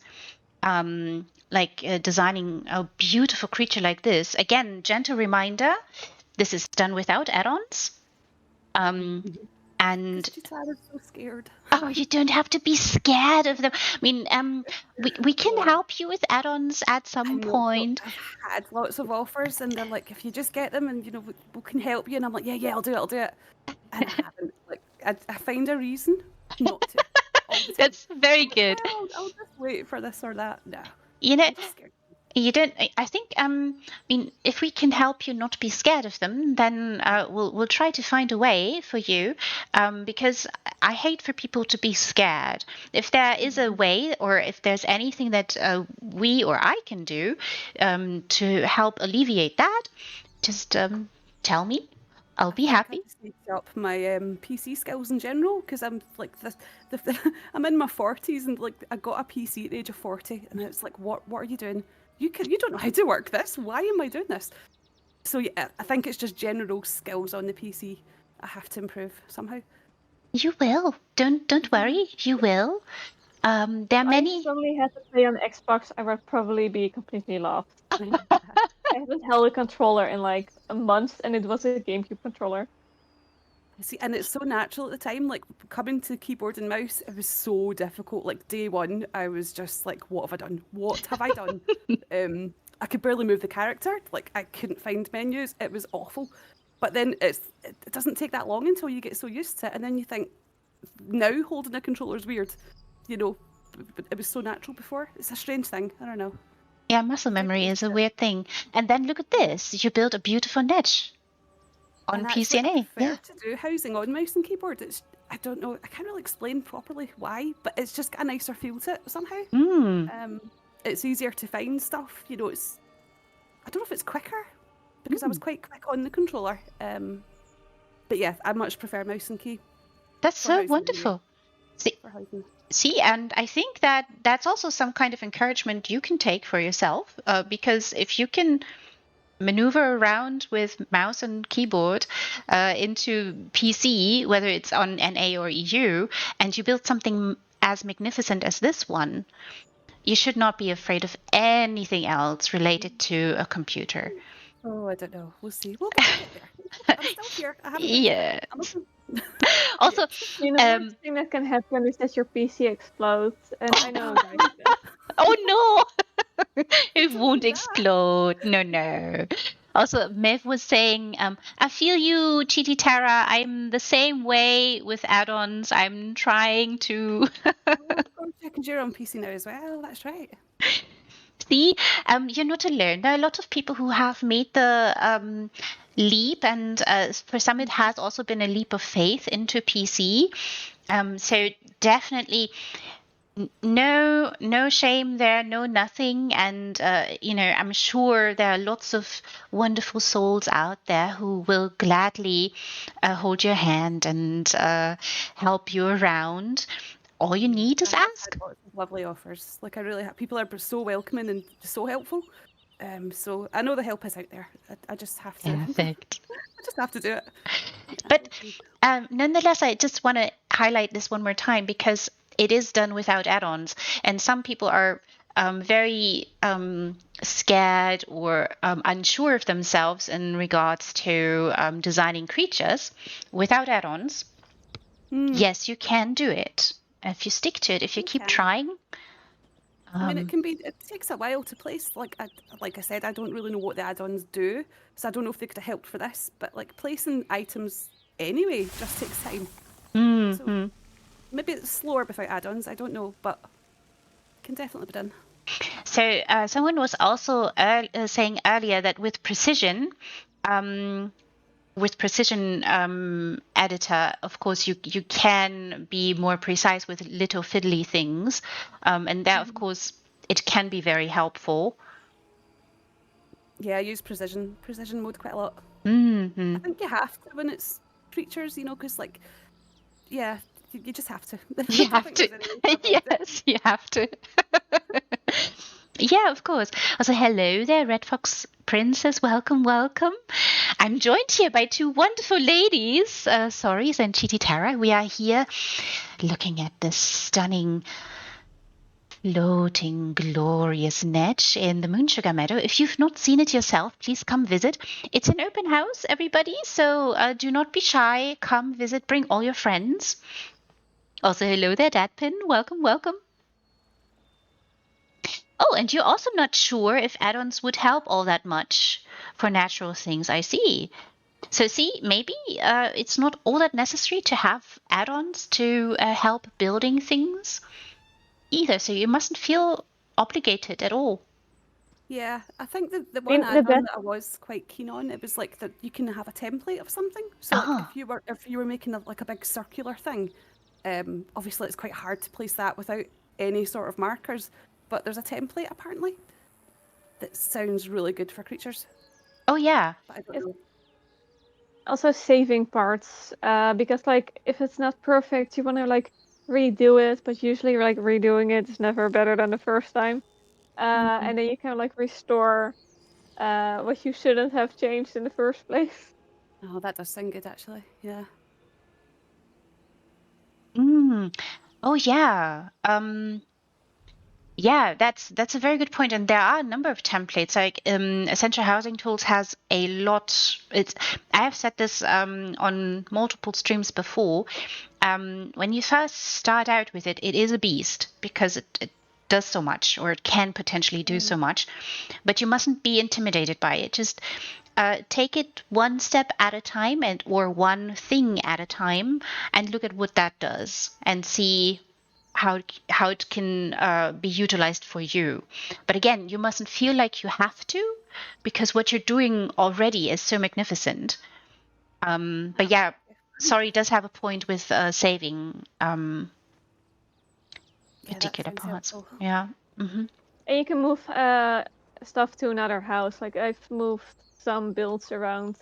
Like designing a beautiful creature like this. Again, gentle reminder, this is done without add-ons. And Cheetytarah's so scared. oh, you don't have to be scared of them. I mean, we can help you with add-ons at I some know, point. I've had lots of offers, and they're like, if you just get them, and we can help you, and I'm like, yeah, I'll do it, and I haven't. Like, I find a reason not to. All the time. That's very good. I'll just wait for this or that. No, I'm just scared. You don't. I think. I mean, if we can help you not be scared of them, then we'll try to find a way for you. Because I hate for people to be scared. If there is a way, or if there's anything that we or I can do to help alleviate that, just tell me. I'll be happy. I just need to up my PC skills in general, because I'm like I'm in my 40s, and like I got a PC at the age of 40, and it's like, what are you doing? You don't know how to work this. Why am I doing this? So yeah, I think it's just general skills on the PC I have to improve somehow. You will. Don't worry. You will. There are If I many. suddenly had to play on Xbox, I would probably be completely lost. I haven't held a controller in like a month, and it was a GameCube controller. See, and it's so natural at the time. Like coming to keyboard and mouse, it was so difficult. Like day one, I was just like, "What have I done? What have I done?" I could barely move the character. Like I couldn't find menus. It was awful. But then it doesn't take that long until you get so used to it, and then you think, now holding a controller is weird. You know, but it was so natural before. It's a strange thing. I don't know. Yeah, muscle You do get memory used is a to it. weird thing. And then look at this. You built a beautiful Netch on And actually, I PCNA. prefer Yeah. to do housing on mouse and keyboard. It's I don't know. I can't really explain properly why, but it's just got a nicer feel to it somehow. Mm. It's easier to find stuff. You know, it's I don't know if it's quicker because I was quite quick on the controller. But yeah, I much prefer mouse and key That's for so housing. Anyway, wonderful. See, for housing. and I think that that's also some kind of encouragement you can take for yourself, because if you can maneuver around with mouse and keyboard into PC, whether it's on NA or EU, and you build something as magnificent as this one, you should not be afraid of anything else related to a computer. Oh, I don't know. We'll see. We'll get there. I'm still here. I haven't been Yeah. I'm open. Also, You know, the worst thing that can happen is that your PC explodes, and I know a guy who does. oh no, it Don't won't do that. explode. No. Also, Mev was saying, I feel you, Cheetytarah. I'm the same way with add-ons. I'm trying to Oh, check and you're on PC now as well. That's right. see. You're not alone. There are a lot of people who have made the leap, and for some, it has also been a leap of faith into PC. So definitely no shame there, no nothing. And I'm sure there are lots of wonderful souls out there who will gladly hold your hand and help you around. All you need is I have ask. had lots of lovely offers. Like I really have. People are so welcoming and so helpful. So I know the help is out there. I just have to. Perfect. I just have to do it. But nonetheless, I just want to highlight this one more time because it is done without add-ons, and some people are very scared or unsure of themselves in regards to designing creatures without add-ons. Yes, you can do it if you stick to it. If you keep can. trying. I mean, it takes a while to place. Like I said, I don't really know what the add-ons do, so I don't know if they could have helped for this. But like placing items anyway just takes time. So maybe it's slower without add-ons. I don't know, but it can definitely be done. So someone was also saying earlier that with precision editor, of course, you can be more precise with little fiddly things, and that, of course, it can be very helpful. Yeah, I use precision mode quite a lot. Mm-hmm. I think you have to when it's creatures, because yeah, you just have to. You have to. Yes, you have to. Yeah, of course. Also, hello there, Red Fox Princess. Welcome. I'm joined here by two wonderful ladies, Soris and Cheetytarah. We are here looking at this stunning, floating, glorious Netch in the Moonsugar Meadow. If you've not seen it yourself, please come visit. It's an open house, everybody, so do not be shy. Come visit. Bring all your friends. Also, hello there, Dadpin. Welcome. Oh, and you're also not sure if add-ons would help all that much for natural things. I see. So see, maybe it's not all that necessary to have add-ons to help building things either. So you mustn't feel obligated at all. Yeah, I think the one add-on that I was quite keen on, it was like that you can have a template of something. So like if you were making like a big circular thing, obviously it's quite hard to place that without any sort of markers. But there's a template apparently that sounds really good for creatures. Oh yeah. But I don't know. Also saving parts, because like if it's not perfect, you want to like redo it, but usually like redoing it is never better than the first time. And then you can like restore what you shouldn't have changed in the first place. Oh, that does sound good actually. Yeah. Oh yeah. Yeah, that's a very good point, and there are a number of templates. Like Essential Housing Tools has a lot. I have said this on multiple streams before. When you first start out with it, it is a beast because it does so much, or it can potentially do so much. But you mustn't be intimidated by it. Just take it one step at a time, or one thing at a time, and look at what that does, and see how it can be utilized for you. But again, you mustn't feel like you have to, because what you're doing already is so magnificent. But yeah, sorry, it does have a point with saving Yeah, that particular sounds parts. helpful. Yeah. Hmm. And you can move stuff to another house. Like I've moved some builds around.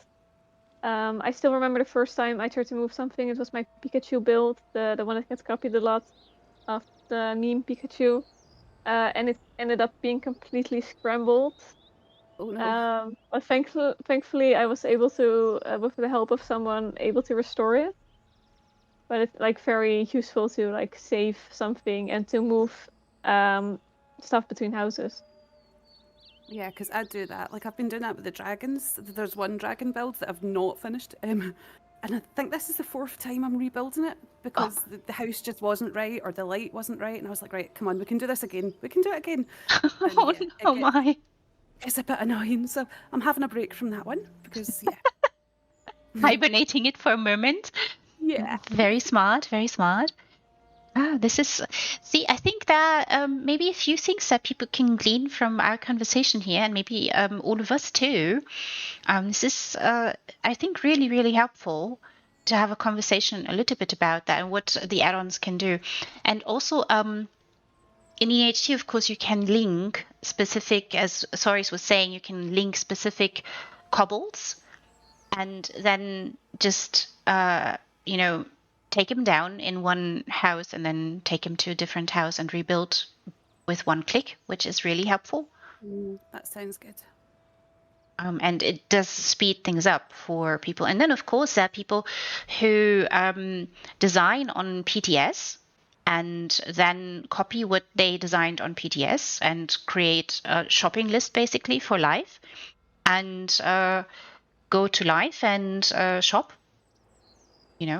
I still remember the first time I tried to move something. It was my Pikachu build, the one that gets copied a lot of the meme Pikachu, and it ended up being completely scrambled. Oh no. But thankfully, I was able to, with the help of someone, able to restore it. But it's like very useful to like save something and to move stuff between houses. Yeah, because I do that. Like I've been doing that with the dragons. There's one dragon build that I've not finished. And I think this is the 4th time I'm rebuilding it because the house just wasn't right or the light wasn't right. And I was like, right, come on, we can do this again. We can do it again. And Oh yeah, no, my. it's a bit annoying. So I'm having a break from that one because, yeah. Hibernating it for a moment. Yeah. Very smart, very smart. This is, see, I think that maybe a few things that people can glean from our conversation here, and maybe all of us too. This is, I think, really, really helpful to have a conversation a little bit about that and what the add-ons can do. And also, in EHT, of course, you can link specific, as Soris was saying, you can link specific cobbles and then just take him down in one house and then take him to a different house and rebuild with one click, which is really helpful. That sounds good. And it does speed things up for people. And then, of course, there are people who design on PTS and then copy what they designed on PTS and create a shopping list basically for live and go to live and shop,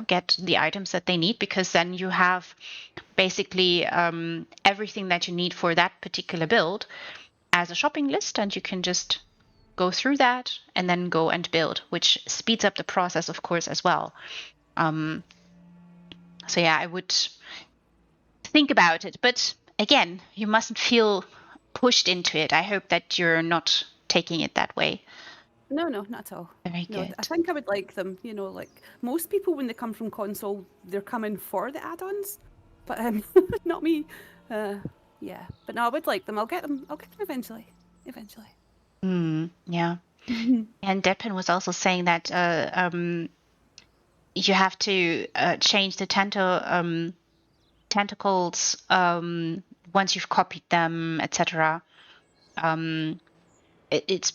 get the items that they need, because then you have basically everything that you need for that particular build as a shopping list, and you can just go through that and then go and build, which speeds up the process, of course, as well. So yeah, I would think about it, but again, you mustn't feel pushed into it. I hope that you're not taking it that way. No, not at all. Very No, good. I think I would like them. Like most people when they come from console, they're coming for the add-ons, but not me. Yeah, but no, I would like them. I'll get them. I'll get them eventually. Eventually. Yeah. And Deadpan was also saying that you have to change the tentacles once you've copied them, etc. It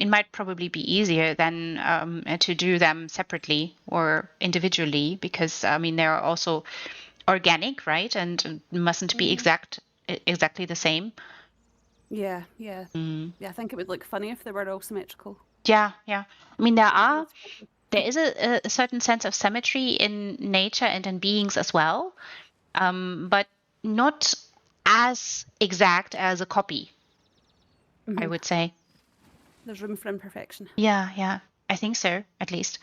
might probably be easier than to do them separately or individually, because I mean they're also organic, right? And mustn't be exactly the same. Yeah. Yeah, I think it would look funny if they were all symmetrical. Yeah. I mean there is a certain sense of symmetry in nature and in beings as well, but not as exact as a copy, I would say. There's room for imperfection. Yeah, I think so, at least.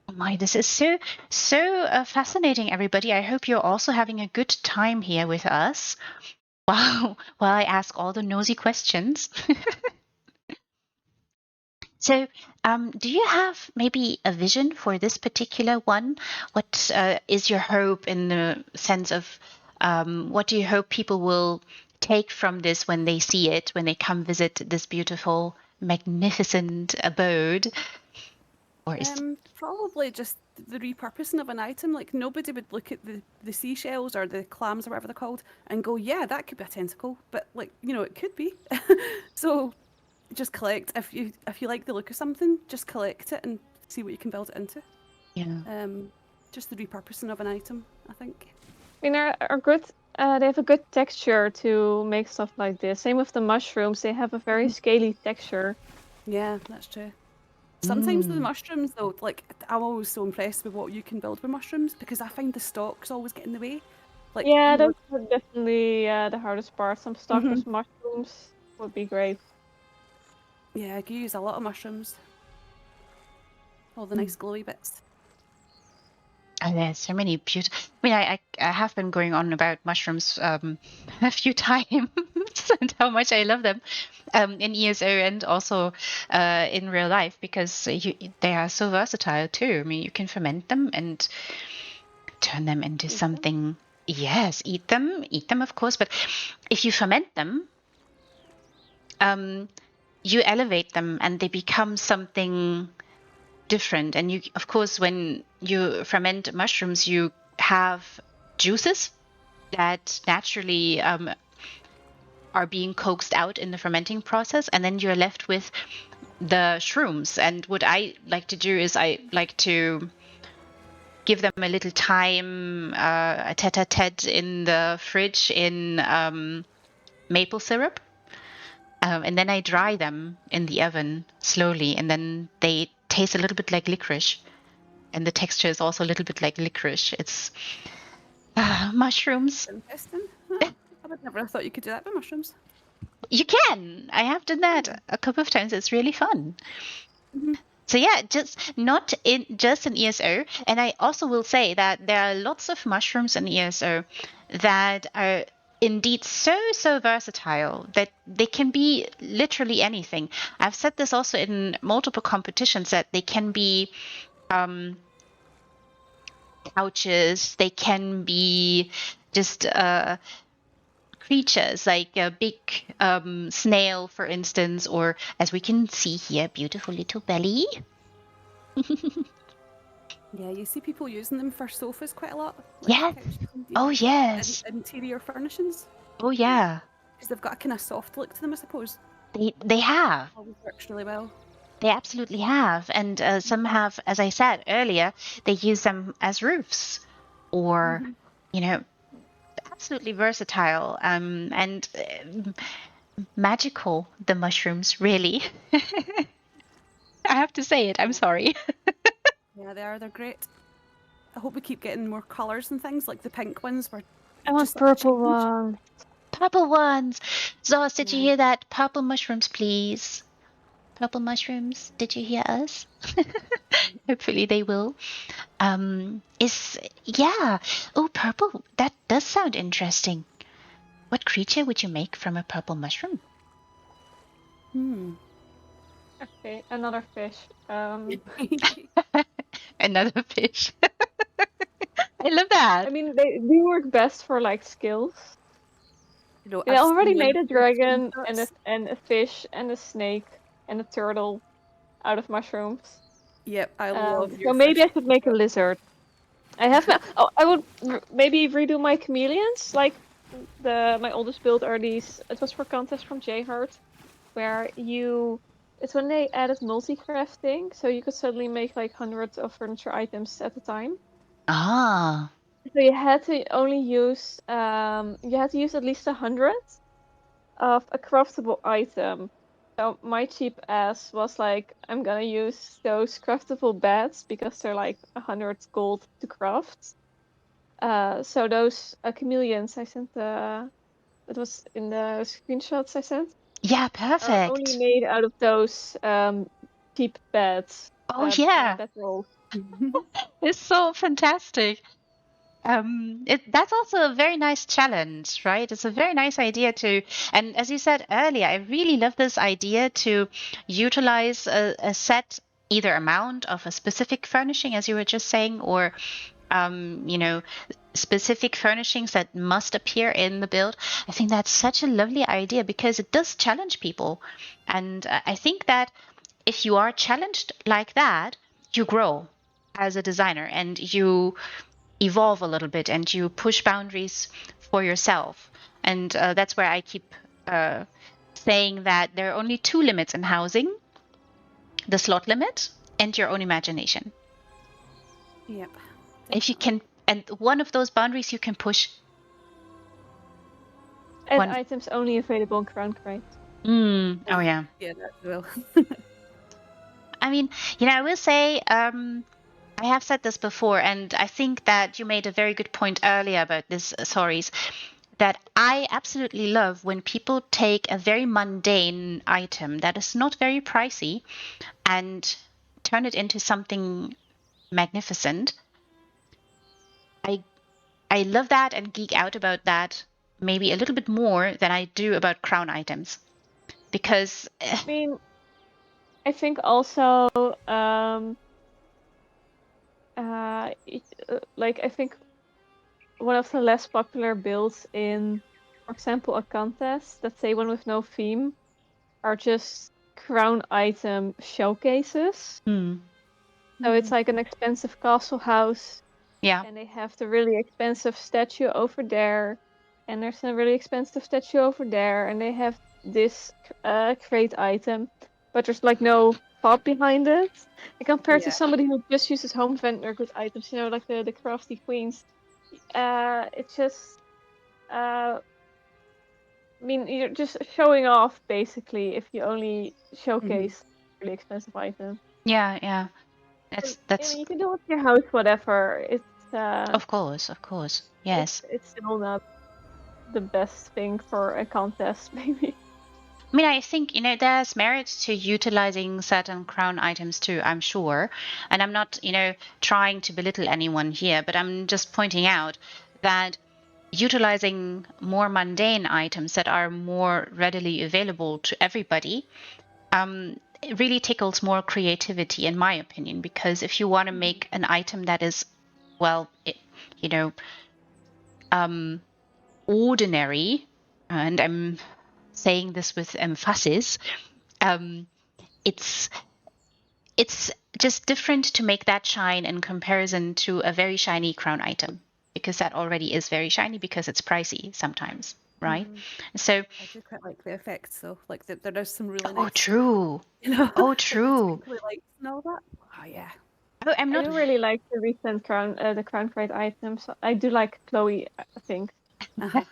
Oh my, this is so fascinating, everybody. I hope you're also having a good time here with us while I ask all the nosy questions. So, do you have maybe a vision for this particular one? What is your hope in the sense of what do you hope people will take from this when they see it, when they come visit this beautiful, magnificent abode? Or is Probably just the repurposing of an item. Like nobody would look at the seashells or the clams or whatever they're called and go, yeah, that could be a tentacle. But like, it could be. So just collect. If you like the look of something, just collect it and see what you can build it into. yeah. Just the repurposing of an item, I think. I mean, there are good They have a good texture to make stuff like this. Same with the mushrooms. They have a very scaly texture. Yeah, that's true. Sometimes with the Mm. mushrooms, though, like I'm always so impressed with what you can build with mushrooms because I find the stalks always get in the way. Like, Yeah, you know, those are definitely the hardest part. Some stalkless mushrooms would be great. yeah, I can use a lot of mushrooms. All the nice glowy bits. And there's so many beautiful. I mean, I have been going on about mushrooms a few times and how much I love them in ESO and also in real life because they are so versatile too. I mean, you can ferment them and turn them into Eat them. something. Yes, eat them, of course. But if you ferment them, you elevate them and they become something different. And you, of course, when you ferment mushrooms, you have juices that naturally are being coaxed out in the fermenting process, and then you're left with the shrooms. And what I like to do is I like to give them a little time, a tete-a-tete in the fridge in maple syrup. And then I dry them in the oven slowly, and then they taste a little bit like licorice. And the texture is also a little bit like licorice. It's mushrooms. Interesting. Huh. I would never have thought you could do that with mushrooms. You can. I have done that a couple of times. It's really fun. So yeah, just in ESO, and I also will say that there are lots of mushrooms in ESO that are indeed so versatile that they can be literally anything. I've said this also in multiple competitions that they can be couches, they can be just creatures like a big snail, for instance, or as we can see here, beautiful little belly. Yeah, you see people using them for sofas quite a lot. Like Yes. couches and Oh, yes. interior furnishings. Oh, yeah. Because they've got a kind of soft look to them, I suppose. They have. Always works really well. They absolutely have. And some have, as I said earlier, they use them as roofs or, you know, absolutely versatile and magical, the mushrooms, really. I have to say it. I'm sorry. Yeah, they are. They're great. I hope we keep getting more colours and things, like the pink ones were I want just such a purple change. one. Purple ones. Zoas, did you Yeah. hear that? Purple mushrooms, please. Purple mushrooms, did you hear us? Hopefully they will. Yeah. Oh, purple. That does sound interesting. What creature would you make from a purple mushroom? Okay, another fish. Another fish. I love that. I mean, they do work best for like skills. You know, They I've already seen made a dragon screenshots. and a fish and a snake and a turtle out of mushrooms. Yep, I love So your maybe fish. I should make a lizard. I have oh, I would maybe redo my chameleons. Like my oldest build are these. It was for contest from J Heart, where it's when they added multi-crafting, so you could suddenly make like hundreds of furniture items at a time. Ah. So you had to only use you had to use at least 100 of a craftable item. So my cheap ass was like, I'm gonna use those craftable beds because they're like 100 gold to craft. So those chameleons I sent it was in the screenshots I sent Yeah, are only perfect. made out of those cheap beds. Oh, yeah. Bed rolls. It's so fantastic. That's also a very nice challenge, right? It's a very nice idea and as you said earlier, I really love this idea to utilize a set either amount of a specific furnishing, as you were just saying, or you know, specific furnishings that must appear in the build. I think that's such a lovely idea because it does challenge people, and I think that if you are challenged like that, you grow as a designer and you evolve a little bit and you push boundaries for yourself. And that's where I keep saying that there are only two limits in housing: the slot limit and your own imagination. Yep. If you Definitely. can, and one of those boundaries you can push, And items only available in Crown Crate. Oh yeah. Yeah, that will. I mean, I will say, I have said this before, and I think that you made a very good point earlier about this, sorries, that I absolutely love when people take a very mundane item that is not very pricey and turn it into something magnificent. I love that and geek out about that maybe a little bit more than I do about crown items. Because I mean, I think also, I think one of the less popular builds in, for example, a contest, let's say one with no theme, are just crown item showcases. So it's like an expensive castle house, yeah, and they have the really expensive statue over there, and there's a really expensive statue over there, and they have this crate item, but there's like no thought behind it. And compared to Yeah. somebody who just uses home vendor good items, like the crafty queens, it's just I mean, you're just showing off basically if you only showcase really expensive items. yeah. I That's mean, you can do it with your house, whatever. of course, yes. It's still not the best thing for a contest, maybe. I mean, I think, there's merit to utilizing certain crown items too, I'm sure. And I'm not, trying to belittle anyone here, but I'm just pointing out that utilizing more mundane items that are more readily available to everybody, it really tickles more creativity, in my opinion, because if you want to make an item that is, well, you know, ordinary, and I'm saying this with emphasis, it's it's just different to make that shine in comparison to a very shiny crown item, because that already is very shiny because it's pricey sometimes, right? So, I do quite like the effects, though. Like there is some really oh, nice true. stuff, Oh, like the true. twinkly lights and all that. Oh yeah. Oh, I'm I not. do really like the recent the crown crate items. I do like Chloe, I think. Uh-huh.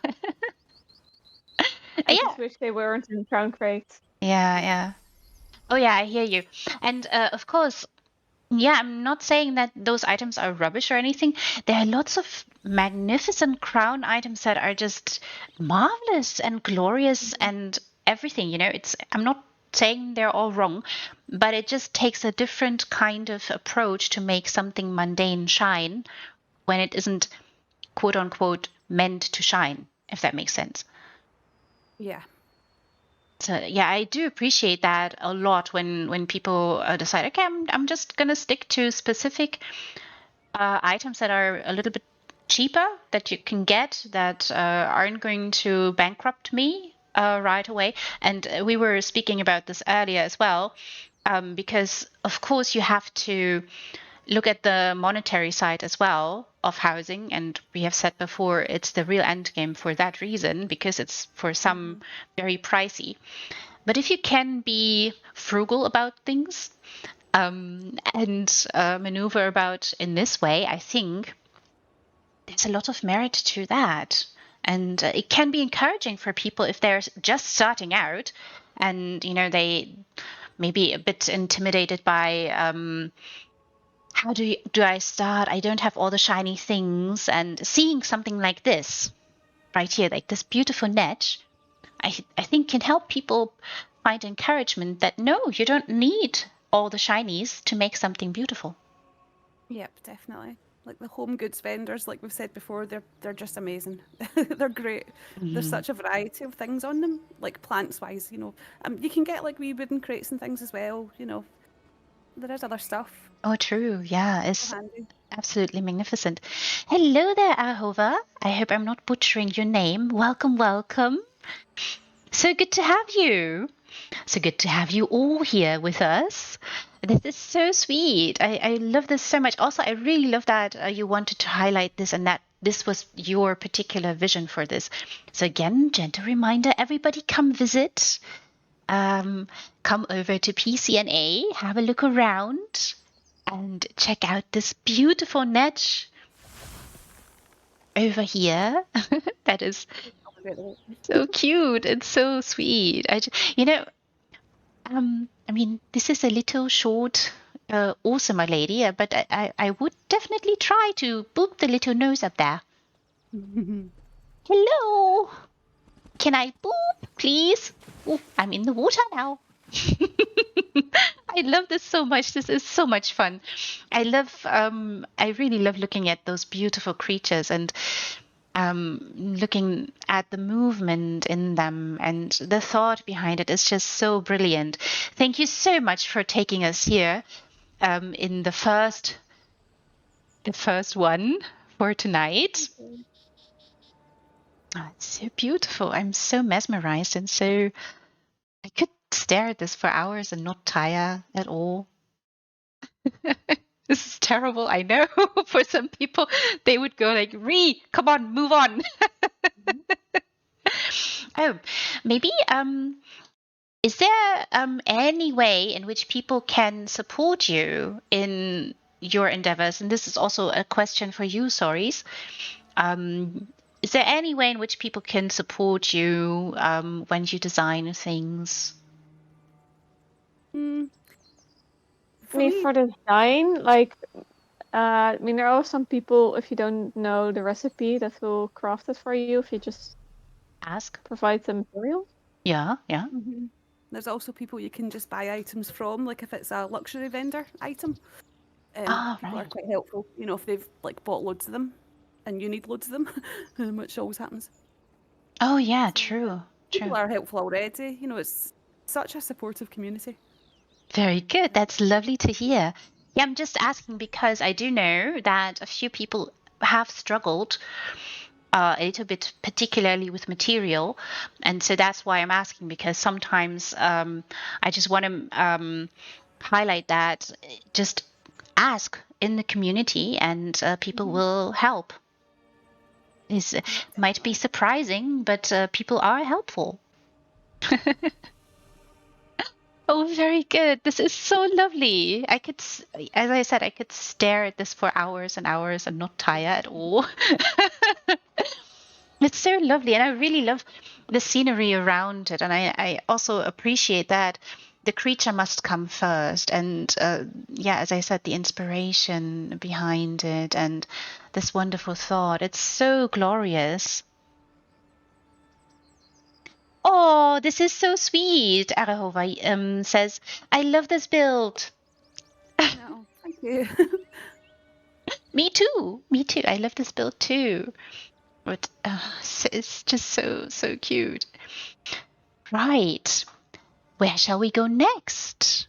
I Yeah, just wish they weren't in crown crates. yeah. Oh, yeah, I hear you. And of course, yeah, I'm not saying that those items are rubbish or anything. There are lots of magnificent crown items that are just marvelous and glorious and everything, I'm not saying they're all wrong, but it just takes a different kind of approach to make something mundane shine when it isn't quote unquote meant to shine, if that makes sense. Yeah. So yeah, I do appreciate that a lot when people decide, okay, I'm just gonna stick to specific items that are a little bit cheaper that you can get that aren't going to bankrupt me right away. And we were speaking about this earlier as well, because of course you have to look at the monetary side as well of housing. And we have said before, it's the real end game for that reason, because it's for some very pricey. But if you can be frugal about things and maneuver about in this way, I think there's a lot of merit to that. And it can be encouraging for people if they're just starting out and, they may be a bit intimidated by how do I start? I don't have all the shiny things. And seeing something like this right here, like this beautiful Netch, I think can help people find encouragement that no, you don't need all the shinies to make something beautiful. Yep, definitely. Like the home goods vendors, like we've said before, they're just amazing. They're great. There's such a variety of things on them, like plants wise, you can get like wee wooden crates and things as well, There is other stuff. Oh, true. Yeah, it's Handy. absolutely magnificent. Hello there, Ahova. I hope I'm not butchering your name. Welcome, welcome. So good to have you. So good to have you all here with us. This is so sweet. I love this so much. Also, I really love that you wanted to highlight this and that this was your particular vision for this. So again, gentle reminder, everybody come visit. Come over to PCNA, have a look around, and check out this beautiful Netch over here. That is So cute and so sweet. I mean, this is a little short, also, my lady, but I would definitely try to boop the little nose up there. Hello. Can I boop, please? Oh, I'm in the water now. I love this so much. This is so much fun. I really love looking at those beautiful creatures and looking at the movement in them, and the thought behind it is just so brilliant. Thank you so much for taking us here in the first one for tonight. Oh, it's so beautiful. I'm so mesmerized, and so I could stare at this for hours and not tire at all. This is terrible, I know. For some people, they would go like, Ree, come on, move on. Oh, maybe is there any way in which people can support you in your endeavors? And this is also a question for you, Soris. Is there any way in which people can support you when you design things? I mean, for the design, like, I mean, there are some people, if you don't know the recipe, that will craft it for you if you just Ask. provide the materials. Yeah. There's also people you can just buy items from, like if it's a luxury vendor item. People are Right. quite helpful, you know, if they've like bought loads of them and you need loads of them, which always happens. Oh, yeah, So, true. people are helpful already. You know, it's such a supportive community. Very good. That's lovely to hear. Yeah, I'm just asking because I do know that a few people have struggled a little bit, particularly with material. And so that's why I'm asking, because sometimes I just want to highlight that just ask in the community and people will help. It might be surprising, but people are helpful. Oh, very good. This is so lovely. As I said, I could stare at this for hours and hours and not tire at all. It's so lovely, and I really love the scenery around it. And I also appreciate that the creature must come first. And yeah, as I said, the inspiration behind it and this wonderful thought. It's so glorious. Oh, this is so sweet. Arahova says, I love this build. No, thank you. Me too. Me too. I love this build too. But it's just so cute. Right. Where shall we go next?